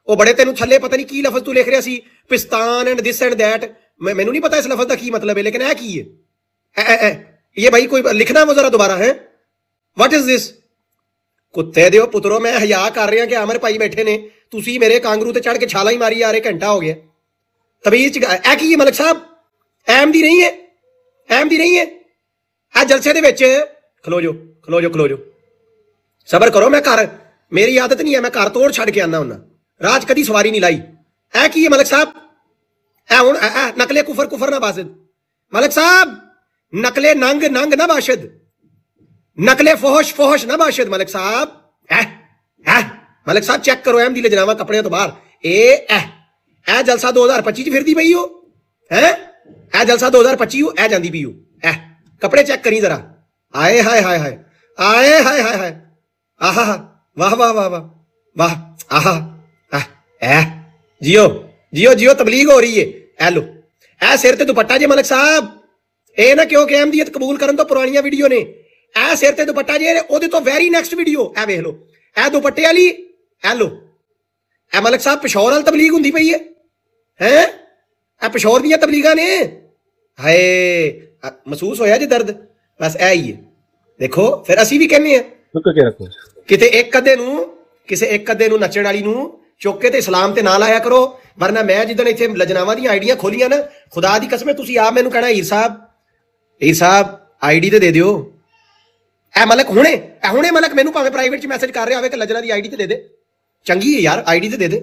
ओ बड़े तेनू थल्ले पता नहीं की लफ्ज तू लिख रहा सी, पिस्तान एंड दिस एंड दैट, मैनू नहीं पता इस लफ्ज का की मतलब है, लेकिन ऐ की है? ये भाई कोई लिखना वो जरा दोबारा है। What is this? कुत्ते दियो पुत्रो, मैं हया कर रहा कि अमर भाई बैठे ने, तुसी मेरे कांगरू ते चढ़ के छाला ही मारी आ रहे, घंटा हो गया। तमीज ऐ की मलिक साहब? अहमदी नहीं है, अहमदी नहीं है। आ जलसे दे विच खलो जो सबर करो, मैं घर, मेरी आदत नहीं है, मैं घर तोड़ छड़ के आना हुन्ना, राज कदी सवारी नहीं लाई। ऐ की है मलिक साहब, ऐ हुण नकले कुफर कुफर ना बाशिद, मलिक साहब नकले नंग नंग ना बाशिद, नकले फोहश फोहश ना बाशिद मलिक साहब। मलिक साहब चेक करो अहमदी लजनावा कपड़े तो बाहर, ए जलसा 2025 च फिरदी पई हो है, ए जलसा 2025 हो, ए जांदी पई हो, कपड़े चेक करी जरा। आए हाय हाय हाय, आए हाय हाय हाय, आहा वाह वाह वाह वाह वाह, आहा जियो जियो जियो, तबलीग हो रही है। ए लो ए सिर ते दुपट्टा जे मलिक साहब, ए ना क्योंकि अहमदीयत कबूल करन तो पुरानियां वीडियो ने, ए सिर ते दुपट्टा जे ओदे तो वेरी नेक्स्ट वीडियो ए वेख लो, ए दुपट्टे वाली ए लो, ए मलिक साहब पिशौर वाल तबलीग हुंदी पई है, ए पिशौर दियां तबलीगां ने। हाय महसूस होया जे दर्द, बस ए ही है। देखो फिर असी भी कहने हैं किते एक कदे नू, किसे एक कदे नू नचण वाली नू चुक के ते इस्लाम ते ना लाया करो, वरना मैं जिदन इत्थे लजनावा दी आईडियां खोलियां ना, खुदा दी कसम तुसी आप मैनू कहना हीर साहब आईडी ते दे दियो। ए मलक हुणे मलक मैनू भावें प्राइवेट च मैसेज कर रहा होवे कि लजना दी आईडी ते दे दे, चंगी है यार आईडी ते दे दे।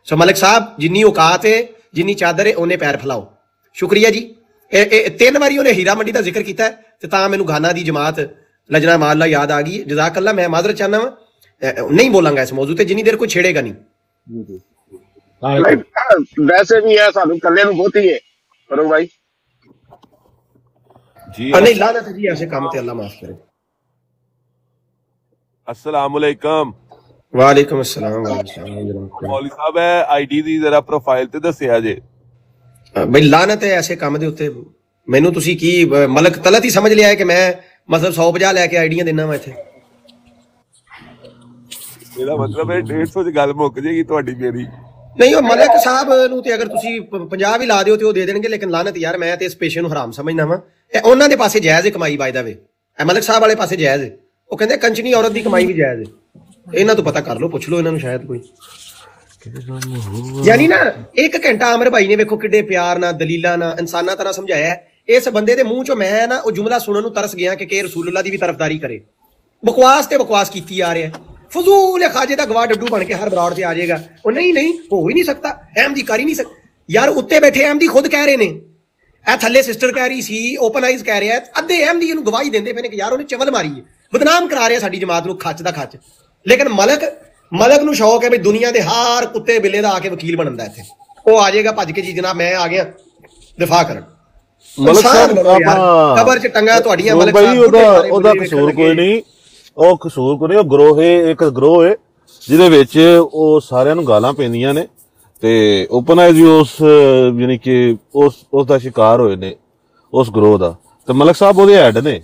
सो मलिक साहब जिन्नी औकात है, जिन्नी चादर है, उन्ने पैर फैलाओ। शुक्रिया जी। 3 बारी उन्हें हीरा मंडी का जिक्र किया ते तां मैनू गाना दी जमात लजना माल्ला याद आ गई। जज़ाकल्लाह, मैं माजरत चाहना वा, नहीं बोलांगा इस मौजू ते जिन्नी देर कोई छेड़ेगा नहीं।
वैसे भी है सानू कल्ले नू बहुत ही है फरूक भाई
जी। नहीं लानत जी ऐसे काम ते अल्लाह माफ करे।
अस्सलाम वालेकुम।
वालेकुम अस्सलाम मौलवी
साहब है आईडी दी जरा प्रोफाइल ते दस्सिया जे
भाई, लानत है ऐसे काम दे उत्ते। मैनू तुसी की मलक तलत ही समझ लिया है कि मैं मतलब 150 लैके आईडियां देना वा इत्थे।
ਇਹਦਾ मतलब है 150 ਚ ਗੱਲ ਮੁੱਕ ਜੇਗੀ ਤੁਹਾਡੀ ਮੇਰੀ।
नहीं वो मलक साहब नू ते अगर तुसी 50 भी ला दिओ ते वो दे देणगे, लेकिन लानत यार मैं ते इस पेशे नू हराम समझना वा। उन्हां दे पासे जायज है कमाई बाय द वे, मलक साहब वाले पासे जायज है। वो कहंदे कंचनी औरत दी कमाई भी जायज है। इन्हां तो पता कर लो, पुछ लो इन्हां नू शायद कोई। यानी ना 1 घंटा आमिर भाई ने वेखो किड्डे प्यार ना दलीलां ना इंसानां तरह समझाया है। इस बंदे दे मुंह चों मैं ना वो जुमला सुनन नू तरस गया कि रसूलुल्लाह दी भी तरफदारी करे। बकवास ते बकवास कीती आ रहा है, फजूल है, खाजे दा गवाह डड्डू बन के हर बराड़ से आ जाएगा। वो नहीं हो ही नहीं सकता, अहमदी कर ही नहीं सकता यार। उत्ते बैठे अहमदी खुद कह रहे ने, थले सिस्टर कह रही सी, ओपन आइज कह रहा है, अद्धे अहमदी इहनूं गवाही देंदे पे ने कि यार उन्हें चवल मारी है, बदनाम करा रहे साडी जमात नूं खच दा खच। लेकिन मलक नूं शौक है भी दुनिया के हर कुत्ते बिल्ले दा आके वकील बनदा इत्थे। वो आ जाएगा भज के जी जनाब मैं आ गया दिफा करन।
मलक साहब
कबर च टंगा तुहाडियां मलक
भाई ओदा कसूर कोई नहीं, ਉਹ ਕਸੂਰ ਕੋਈ ਨਹੀਂ। ਉਹ ਗਰੋਹ ਇੱਕ ਗਰੋਹ ਹੈ ਜਿਹਦੇ ਵਿੱਚ ਉਹ ਸਾਰਿਆਂ ਨੂੰ ਗਾਲਾਂ ਪੈਂਦੀਆਂ ਨੇ ਤੇ ਓਪਨ ਆਈਜ਼ ਉਸ ਯਾਨੀ ਕਿ ਉਸ ਦਾ ਸ਼ਿਕਾਰ ਹੋਏ ਨੇ ਉਸ ਗਰੋਹ ਦਾ, ਤੇ ਮਲਕ ਸਾਹਿਬ ਉਹਦੇ ਹੈਡ ਨੇ।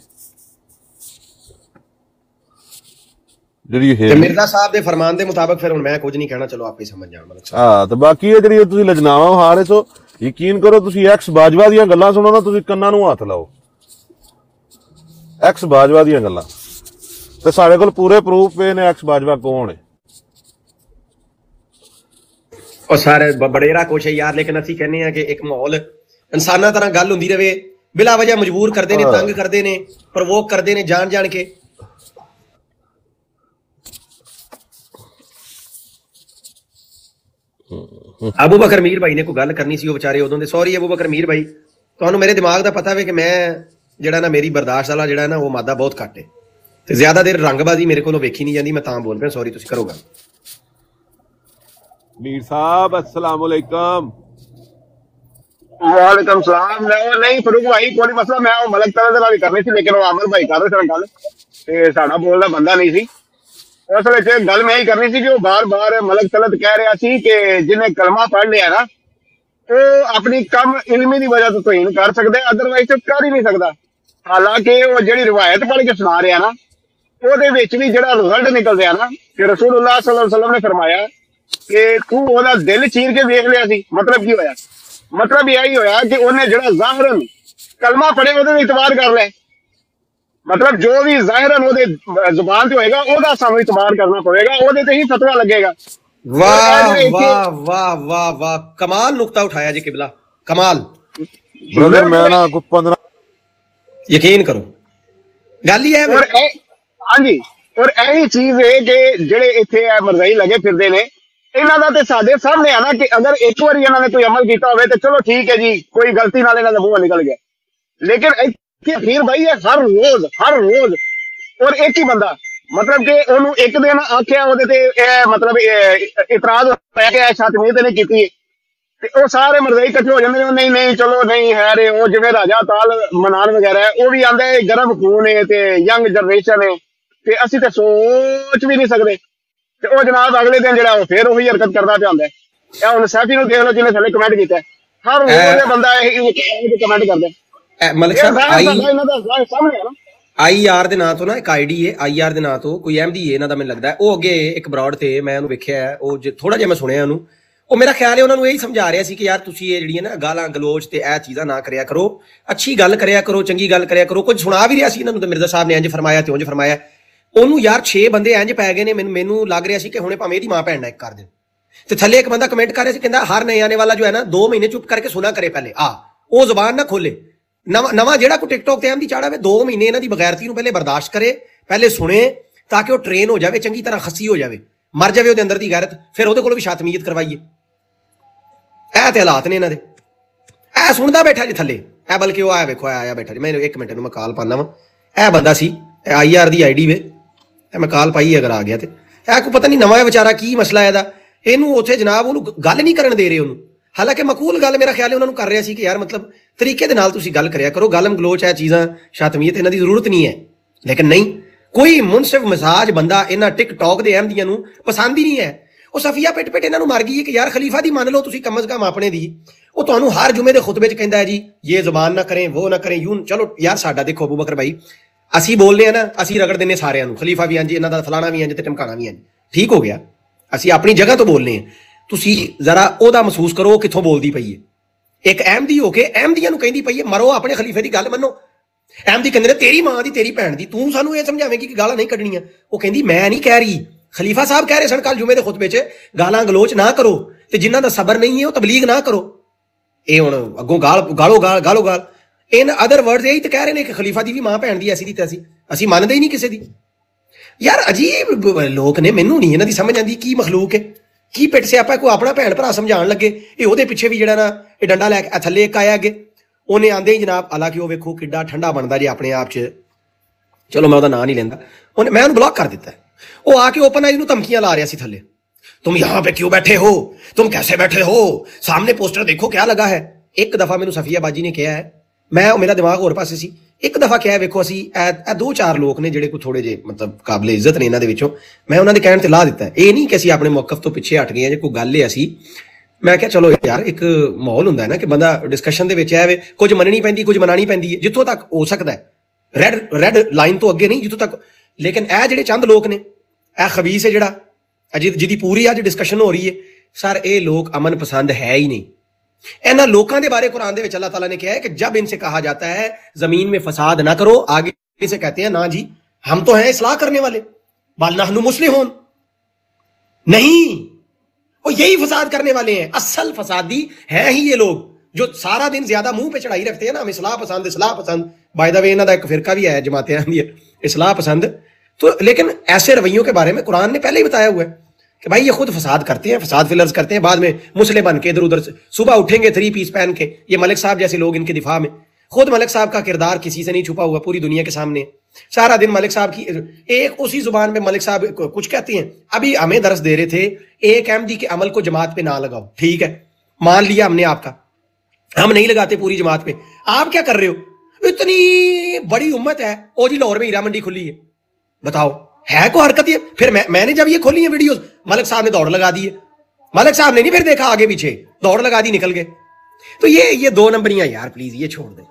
ਜਿਹੜੀ
ਮਿਰਜ਼ਾ ਸਾਹਿਬ ਦੇ ਫਰਮਾਨ ਦੇ ਮੁਤਾਬਕ ਫਿਰ ਹੁਣ ਮੈਂ ਕੁਝ ਨਹੀਂ ਕਹਿਣਾ, ਚਲੋ ਆਪੇ ਸਮਝ ਜਾਣ ਮਲਕ ਸਾਹਿਬ।
ਹਾਂ ਤੇ ਬਾਕੀ ਇਹ ਜਿਹੜੀ ਤੁਸੀਂ ਲਜਨਾਵਾਂ ਹਾਰੇ ਸੋ ਯਕੀਨ ਕਰੋ, ਤੁਸੀਂ ਐਕਸ ਬਾਜਵਾ ਦੀਆਂ ਗੱਲਾਂ ਸੁਣੋ ਨਾ, ਤੁਸੀਂ ਕੰਨਾਂ ਨੂੰ ਹੱਥ ਲਾਓ। ਐਕਸ ਬਾਜਵਾ ਦੀਆਂ ਗੱਲਾਂ ਤੇ ਸਾਡੇ ਕੋਲ ਪੂਰੇ ਪ੍ਰੂਫ ਪਏ ਨੇ ਐਕਸ ਬਾਜਵਾ ਕੌਣ ਹੈ।
ਉਹ ਸਾਰੇ ਬੜੇਰਾ ਕੁਛ ਹੈ ਯਾਰ, ਲੇਕਿਨ ਅਸੀਂ ਕਹਿੰਦੇ ਆ ਕਿ ਇੱਕ ਮਾਹੌਲ ਇਨਸਾਨਾਂ ਤਰ੍ਹਾਂ ਗੱਲ ਹੁੰਦੀ ਰਵੇ, ਬਿਲਾ ਵਜ੍ਹਾ ਮਜਬੂਰ ਕਰਦੇ ਨੇ, ਤੰਗ ਕਰਦੇ ਨੇ, ਪ੍ਰਵੋਕ ਕਰਦੇ ਨੇ ਜਾਣ ਕੇ। अबू बकर मीर भाई ने कोई गल करनी सी, वो बेचारे उदों दे। सॉरी अबू बकर मीर भाई, तुहानू मेरे दिमाग दा पता है कि मैं जिहड़ा ना मेरी बर्दाश्त वाला जिहड़ा ना वो मादा बहुत घट है ते ज्यादा देर रंगबाजी मेरे कोलों वेखी नहीं जाती, मैं तां बोल रहा। सॉरी तुसीं करो गल।
मीर साहब अस्सलाम वालेकुम।
वालेकुम सलाम। नहीं फरूक भाई कोई मसला, मैं वो मलक तरह नाल करनी सी, लेकिन वो आमिर भाई कर रहे थे गल ते साडा बोलदा बंदा नहीं सी। उस वे गल मैं ही करनी सी कि वो बार बार मलक तलत कह रहा सी कि जिन्हें कलमा पढ़ लिया ना वो अपनी कम इल्मी की वजह तो तोहीन कर सकता है, अदरवाइज तो कर ही नहीं सकता। हालांकि वो जी रिवायत पढ़ के सुना रहा ना, वो भी जो रिजल्ट निकल रहा ना कि रसूलुल्लाह सल्लल्लाहु अलैहि वसल्लम ने फरमाया कि तू ओदा दिल चीर के देख लिया सी। मतलब की होया, मतलब यही होया कि उन्हें जो ज़ाहिरन कलमा पढ़े वो इतबार कर ले, मतलब जो भी ज़ाहिरन ओदे जुबान ते होएगा ओदा सानू इतबार करना पड़ेगा, ओदे ते ही फतवा लगेगा।
वाह वाह वाह वाह वाह, कमाल नुक्ता उठाया जी किबला, कमाल।
ब्रदर मैं ना को 15
यकीन करो गल ही है।
हाँ जी, ਔਰ ਇਹੀ ਚੀਜ਼ ਹੈ ਕਿ ਜਿਹੜੇ ਇੱਥੇ ਆ ਮਰਜ਼ਈ ਲੱਗੇ ਫਿਰਦੇ ਨੇ, ਇਹਨਾਂ ਦਾ ਤੇ ਸਾਡੇ ਸਾਹਮਣੇ ਆ ਨਾ ਕਿ ਅਗਰ ਇੱਕ ਵਾਰੀ ਇਹਨਾਂ ਨੇ ਕੋਈ ਅਮਲ ਕੀਤਾ ਹੋਵੇ ਤੇ ਚਲੋ ਠੀਕ ਹੈ ਜੀ, ਕੋਈ ਗਲਤੀ ਨਾਲ ਇਹਨਾਂ ਦਾ ਮੂੰਹ ਨਿਕਲ ਗਿਆ, ਲੇਕਿਨ ਇੱਥੇ ਫਿਰ ਭਾਈ ਇਹ ਹਰ ਰੋਜ਼ ਔਰ ਇੱਕ ਹੀ ਬੰਦਾ, ਮਤਲਬ ਕਿ ਉਹਨੂੰ ਇੱਕ ਦਿਨ ਆਖਿਆ ਉਹਦੇ ਤੇ ਇਹ ਮਤਲਬ ਇਤਰਾਜ਼ ਹੋਇਆ ਕਿ ਇਹ ਸ਼ਤਮੀਤ ਨੇ ਕੀਤੀ ਤੇ ਉਹ ਸਾਰੇ ਮਰਜ਼ਈ ਇਕੱਠੇ ਹੋ ਜਾਂਦੇ ਨੇ, ਨਹੀਂ ਚਲੋ ਨਹੀਂ ਹੈ ਰੇ, ਉਹ ਜਿਵੇਂ ਰਾਜਾ ਤਾਲ ਮਨਾਨ ਵਗੈਰਾ ਉਹ ਵੀ ਆਂਦੇ ਗਰਮ ਖੂਨ ਹੈ ਤੇ ਯੰਗ ਜਨਰੇਸ਼ਨ ਹੈ ਤੇ ਅਸੀਂ ਤੇ ਸੋਚ ਵੀ ਨਹੀਂ ਸਕਦੇ, ਤੇ ਉਹ ਜਨਾਬ ਅਗਲੇ ਦਿਨ ਜਿਹੜਾ ਉਹ ਫਿਰ ਉਹੀ ਹਰਕਤ ਕਰਦਾ ਪਿਆ ਹੁੰਦਾ। ਇਹ ਹੁਣ ਸੈਫੀ ਨੂੰ ਦੇਖ ਲਓ ਜਿਹਨੇ ਥੱਲੇ ਕਮੈਂਟ ਕੀਤਾ, ਹਰ ਰੋਜ਼ ਬੰਦਾ ਇਹ ਕਮੈਂਟ ਕਰਦਾ।
ਮਲਿਕ ਸਾਹਿਬ
ਇਹਨਾਂ ਦਾ ਸਾਹਮਣੇ ਹੈ ਨਾ,
ਆਈਆਰ ਦੇ ਨਾਂ ਤੋਂ ਨਾ ਇੱਕ ਆਈਡੀ ਹੈ, ਆਈਆਰ ਦੇ ਨਾਂ ਤੋਂ ਕੋਈ ਅਹਿਮਦੀ ਹੈ ਇਹਨਾਂ ਦਾ, ਮੈਨੂੰ ਲੱਗਦਾ ਉਹ ਅੱਗੇ ਇੱਕ ਬਰਾਡ ਤੇ ਮੈਂ ਉਹਨੂੰ ਵੇਖਿਆ, ਉਹ ਥੋੜਾ ਜਿਹਾ ਮੈਂ ਸੁਣਿਆ ਉਹਨੂੰ, ਉਹ ਮੇਰਾ ਖਿਆਲ ਹੈ ਉਹਨਾਂ ਨੂੰ ਇਹੀ ਸਮਝਾ ਰਿਹਾ ਸੀ ਕਿ ਯਾਰ ਤੁਸੀਂ ਇਹ ਜਿਹੜੀਆਂ ਨਾ ਗਾਲਾਂ ਗਲੋਚ ਤੇ ਇਹ ਚੀਜ਼ਾਂ ਨਾ ਕਰਿਆ ਕਰੋ, ਅੱਛੀ ਗੱਲ ਕਰਿਆ ਕਰੋ, ਚੰਗੀ ਗੱਲ ਕਰਿਆ ਕਰੋ। ਕੁਝ ਸੁਣਾ ਵੀ ਰਿਹਾ ਸੀ ਇਹਨਾਂ ਨੂੰ, ਤੇ ਮਿਰਜ਼ਾ ਸਾਹਿਬ ਨੇ ਇੰਜ ਫਰਮਾਇਆ ਤੇ ਉਂਝ ਫਰਮਾਇਆ। ਉਹਨੂੰ ਯਾਰ 6 ਬੰਦੇ ਇੰਜ ਪੈ ਗਏ ਨੇ, ਮੈਨੂੰ ਲੱਗ ਰਿਹਾ ਸੀ ਕਿ ਹੁਣੇ ਭਾਵੇਂ ਇਹਦੀ ਮਾਂ ਭੈਣ ਨਾਲ ਇੱਕ ਕਰ ਦੇਣ। ਤੇ ਥੱਲੇ ਇੱਕ ਬੰਦਾ ਕਮੈਂਟ ਕਰ ਰਿਹਾ ਸੀ, ਕਹਿੰਦਾ ਹਰ ਨਏ ਆने वाला जो है ना 2 महीने चुप करके सुना करे पहले, ਉਹ ਜ਼ੁਬਾਨ ਨਾ ਖੋਲੇ। ਨਵਾਂ ਜਿਹੜਾ ਕੋਈ ਟਿਕਟੌਕ ਤੇ ਅਹਿਮਦੀ ਚਾੜਾ ਵੇ 2 ਮਹੀਨੇ ਇਹਨਾਂ ਦੀ ਬਗੈਰਤੀ ਨੂੰ ਪਹਿਲੇ ਬਰਦਾਸ਼ਤ ਕਰੇ, ਪਹਿਲੇ ਸੁਣੇ ਤਾਂ ਕਿ ਉਹ ਟ੍ਰੇਨ ਹੋ ਜਾਵੇ, ਚੰਗੀ ਤਰ੍ਹਾਂ ਖੱਸੀ ਹੋ ਜਾਵੇ, ਮਰ ਜਾਵੇ ਉਹਦੇ ਅੰਦਰ ਦੀ ਗੈਰਤ, ਫਿਰ ਉਹਦੇ ਕੋਲ ਵੀ ਸ਼ਾਤਮੀਅਤ ਕਰਵਾਈਏ। ਇਹ ਤੇ ਹਾਲਾਤ ਨੇ ਇਹਨਾਂ ਦੇ। ਇਹ ਸੁਣਦਾ ਬੈਠਾ ਜੀ ਥੱਲੇ, ਇਹ ਬਲਕਿ ਉਹ ਆਇਆ ਵੇਖੋ ਆਇਆ ਬੈਠਾ ਜੀ, ਮੈਂ 1 ਮਿੰਟ ਨੂੰ ਮੈਂ ਕਾਲ ਪਾਣਾ ਵਾ। ਇਹ ਬੰਦਾ ਸੀ, ਆਈਆਰ ਦੀ ਆਈਡੀ ਵੇ, ਮੈਂ ਕਾਲ ਪਾਈ ਅਗਰ ਆ ਗਿਆ ਤੇ ਇਹ ਕੋਈ ਪਤਾ ਨਹੀਂ ਨਵਾਂ ਵਿਚਾਰਾ ਕੀ ਮਸਲਾ ਇਹਦਾ, ਇਹਨੂੰ ਉੱਥੇ ਜਨਾਬ ਉਹਨੂੰ ਗੱਲ ਨਹੀਂ ਕਰਨ ਦੇ ਰਹੇ ਉਹਨੂੰ, ਹਾਲਾਂਕਿ ਮਕੂਲ ਗੱਲ ਮੇਰਾ ਖਿਆਲ ਹੈ ਉਹਨਾਂ ਨੂੰ ਕਰ ਰਿਹਾ ਸੀ ਕਿ ਯਾਰ ਮਤਲਬ ਤਰੀਕੇ ਦੇ ਨਾਲ ਤੁਸੀਂ ਗੱਲ ਕਰਿਆ ਕਰੋ, ਗਾਲਮ ਗਲੋਚ ਹੈ ਚੀਜ਼ਾਂ ਸ਼ਾਤਮੀਅਤ ਇਹਨਾਂ ਦੀ ਜ਼ਰੂਰਤ ਨਹੀਂ ਹੈ। ਲੇਕਿਨ ਨਹੀਂ, ਕੋਈ ਮੁਨਸਿਫ ਮਿਜ਼ਾਜ ਬੰਦਾ ਇਹਨਾਂ ਟਿਕਟੌਕ ਦੇ ਅਹਿਮਦੀਆਂ ਨੂੰ ਪਸੰਦ ਹੀ ਨਹੀਂ ਹੈ। ਉਹ ਸਫੀਆ ਪਿੱਟ ਇਹਨਾਂ ਨੂੰ ਮਰ ਗਈ ਹੈ ਕਿ ਯਾਰ ਖਲੀਫਾ ਦੀ ਮੰਨ ਲਓ ਤੁਸੀਂ ਕਮ ਅਜ਼ ਕਮ ਆਪਣੇ ਦੀ। ਉਹ ਤੁਹਾਨੂੰ ਹਰ ਜੁਮੇ ਦੇ ਖੁਤਬੇ 'ਚ ਕਹਿੰਦਾ ਹੈ ਜੀ ਇਹ ਜ਼ੁਬਾਨ ਨਾ ਕਰੇ, ਉਹ ਨਾ ਕਰੇ, ਯੂੰ। ਚਲੋ ਯਾਰ ਸਾਡਾ ਦੇਖੋ ਅਬੂ ਬਕਰ ਭਾਈ, ਅਸੀਂ ਬੋਲਦੇ ਹਾਂ ਨਾ, ਅਸੀਂ ਰਗੜ ਦਿੰਦੇ ਸਾਰਿਆਂ ਨੂੰ, ਖਲੀਫਾ ਵੀ ਇੰਜ, ਇਹਨਾਂ ਦਾ ਫਲਾਣਾ ਵੀ ਇੰਜ ਤੇ ਟਮਕਾਣਾ ਵੀ ਇੰਜ, ਠੀਕ ਹੋ ਗਿਆ, ਅਸੀਂ ਆਪਣੀ ਜਗ੍ਹਾ ਤੋਂ ਬੋਲਨੇ ਹਾਂ। ਤੁਸੀਂ ਜ਼ਰਾ ਉਹਦਾ ਮਹਿਸੂਸ ਕਰੋ ਕਿੱਥੋਂ ਬੋਲਦੀ ਪਈ ਹੈ। ਇੱਕ ਅਹਿਮਦੀ ਹੋ ਕੇ ਅਹਿਮਦੀਆਂ ਨੂੰ ਕਹਿੰਦੀ ਪਈ ਹੈ ਮਰੋ, ਆਪਣੇ ਖਲੀਫੇ ਦੀ ਗੱਲ ਮੰਨੋ। ਅਹਿਮਦੀ ਕਹਿੰਦੇ ਨੇ ਤੇਰੀ ਮਾਂ ਦੀ ਤੇਰੀ ਭੈਣ ਦੀ, ਤੂੰ ਸਾਨੂੰ ਇਹ ਸਮਝਾਵੇਂਗੀ ਕਿ ਗਾਲਾਂ ਨਹੀਂ ਕੱਢਣੀਆਂ। ਉਹ ਕਹਿੰਦੀ ਮੈਂ ਨਹੀਂ ਕਹਿ ਰਹੀ, ਖਲੀਫਾ ਸਾਹਿਬ ਕਹਿ ਰਹੇ ਸਨ ਕੱਲ ਜੁਮੇ ਦੇ ਖੁਤਬੇ 'ਚ ਗਾਲਾਂ ਗਲੋਚ ਨਾ ਕਰੋ, ਤੇ ਜਿਨ੍ਹਾਂ ਦਾ ਸਬਰ ਨਹੀਂ ਹੈ ਉਹ ਤਬਲੀਗ ਨਾ ਕਰੋ। ਇਹ ਹੁਣ ਅੱਗੋਂ ਗਾਲੋ ਗਾਲ ਇਨ ਅਦਰ ਵਰਡਸ ਇਹੀ ਤਾਂ ਕਹਿ ਰਹੇ ਨੇ ਕਿ ਖਲੀਫਾ ਦੀ ਵੀ ਮਾਂ ਭੈਣ ਦੀ ਐਸੀ ਦੀ ਤੈਸੀ, ਅਸੀਂ ਮੰਨਦੇ ਹੀ ਨਹੀਂ ਕਿਸੇ ਦੀ। ਯਾਰ ਅਜੀਬ ਲੋਕ ਨੇ, ਮੈਨੂੰ ਨਹੀਂ ਇਹਨਾਂ ਦੀ ਸਮਝ ਆਉਂਦੀ ਕੀ ਮਖਲੂਕ ਹੈ, ਕੀ ਪਿੱਟ ਸਿਆਪਾ। ਕੋਈ ਆਪਣਾ ਭੈਣ ਭਰਾ ਸਮਝਾਉਣ ਲੱਗੇ, ਇਹ ਉਹਦੇ ਪਿੱਛੇ ਵੀ ਜਿਹੜਾ ਨਾ ਇਹ ਡੰਡਾ ਲੈ ਕੇ ਥੱਲੇ ਇੱਕ ਆਇਆ ਅੱਗੇ, ਉਹਨੇ ਆਂਦੇ ਹੀ ਜਨਾਬ, ਹਾਲਾਂਕਿ ਉਹ ਵੇਖੋ ਕਿੱਡਾ ਠੰਡਾ ਬਣਦਾ ਜੇ ਆਪਣੇ ਆਪ 'ਚ, ਚਲੋ ਮੈਂ ਉਹਦਾ ਨਾਂ ਨਹੀਂ ਲੈਂਦਾ, ਮੈਂ ਉਹਨੂੰ ਬਲੌਕ ਕਰ ਦਿੱਤਾ। ਉਹ ਆ ਕੇ ਓਪਨ ਆਈਜ਼ ਨੂੰ ਧਮਕੀਆਂ ਲਾ ਰਿਹਾ ਸੀ ਥੱਲੇ, तुम यहाँ पे क्यों बैठे हो, तुम कैसे बैठे हो, सामने पोस्टर देखो क्या लगा है। एक दफा मैनू सफिया बाजी ने कहा है, मैं मेरा दिमाग होर पासे सी, एक दफा क्या है वेखो असी 2-4 लोग ने जिहड़े कोई थोड़े जे मतलब काबिले इज्जत ने इन्हां दे विचों, मैं उन्हां दे कहण ते ला दिता है। ये नहीं कि असी अपने मौकफ तो पिछे हट गए हैं, कोई गल है असी, मैं क्या चलो यार एक माहौल हुंदा है ना कि बंदा डिस्कशन दे विच आवे, कुछ मननी पैंदी कुछ मनानी पैंदी है, जिथों तक हो सकदा है, रेड लाइन तो अगे नहीं जिथों तक। लेकिन ਇਹ ਜਿਹੜੇ ਚੰਦ ਲੋਕ ਨੇ, ਇਹ ਖਬੀਸ ਹੈ ਜਿਹੜਾ ਜਿਹਦੀ ਪੂਰੀ ਅੱਜ ਡਿਸਕਸ਼ਨ ਹੋ ਰਹੀ ਹੈ, सर ये लोग अमन पसंद है ही नहीं। इन्हां लोकां दे बारे कुरान दे विच अल्लाह ताला ने कहा है कि जब इनसे कहा जाता है जमीन में फसाद ना करो, आगे से कहते हैं ना जी हम तो हैं इस्लाह करने वाले, बल नहनु मुस्लिहून, नहीं वो यही फसाद करने वाले हैं, असल फसादी हैं ही ये लोग जो सारा दिन ज्यादा मुंह पे चढ़ाई रखते हैं ना, हम इस्लाह पसंद। बाय द वे इन्हां दा एक फिरका भी है जमातें आंदी है इस्लाह पसंद। तो लेकिन ऐसे रवैयों के बारे में कुरान ने पहले ही बताया हुआ है कि भाई ये खुद फसाद करते हैं, फसाद फिलर्स करते हैं, बाद में मुसले बन के इधर उधर सुबह उठेंगे 3 पीस पहन के। ये मलिक साहब जैसे लोग इनके दिफा में, खुद मलिक साहब का किरदार किसी से नहीं छुपा हुआ, पूरी दुनिया के सामने। सारा दिन मलिक साहब की एक उसी जुबान में मलिक साहब कुछ कहते हैं। अभी हमें दर्स दे रहे थे, एक अहमदी के अमल को जमात पे ना लगाओ, ठीक है मान लिया हमने आपका, हम नहीं लगाते पूरी जमात पे, आप क्या कर रहे हो? इतनी बड़ी उम्मत है, ओ जी लाहौर में हीरा मंडी खुली है, बताओ है को हरकत ये। फिर मैंने जब ये खोली है वीडियोस, मलिक साहब ने दौड़ लगा दी है, मलिक साहब ने नहीं फिर देखा आगे पीछे, दौड़ लगा दी निकल गए। तो ये 2 नंबरियां यार प्लीज ये छोड़ दें।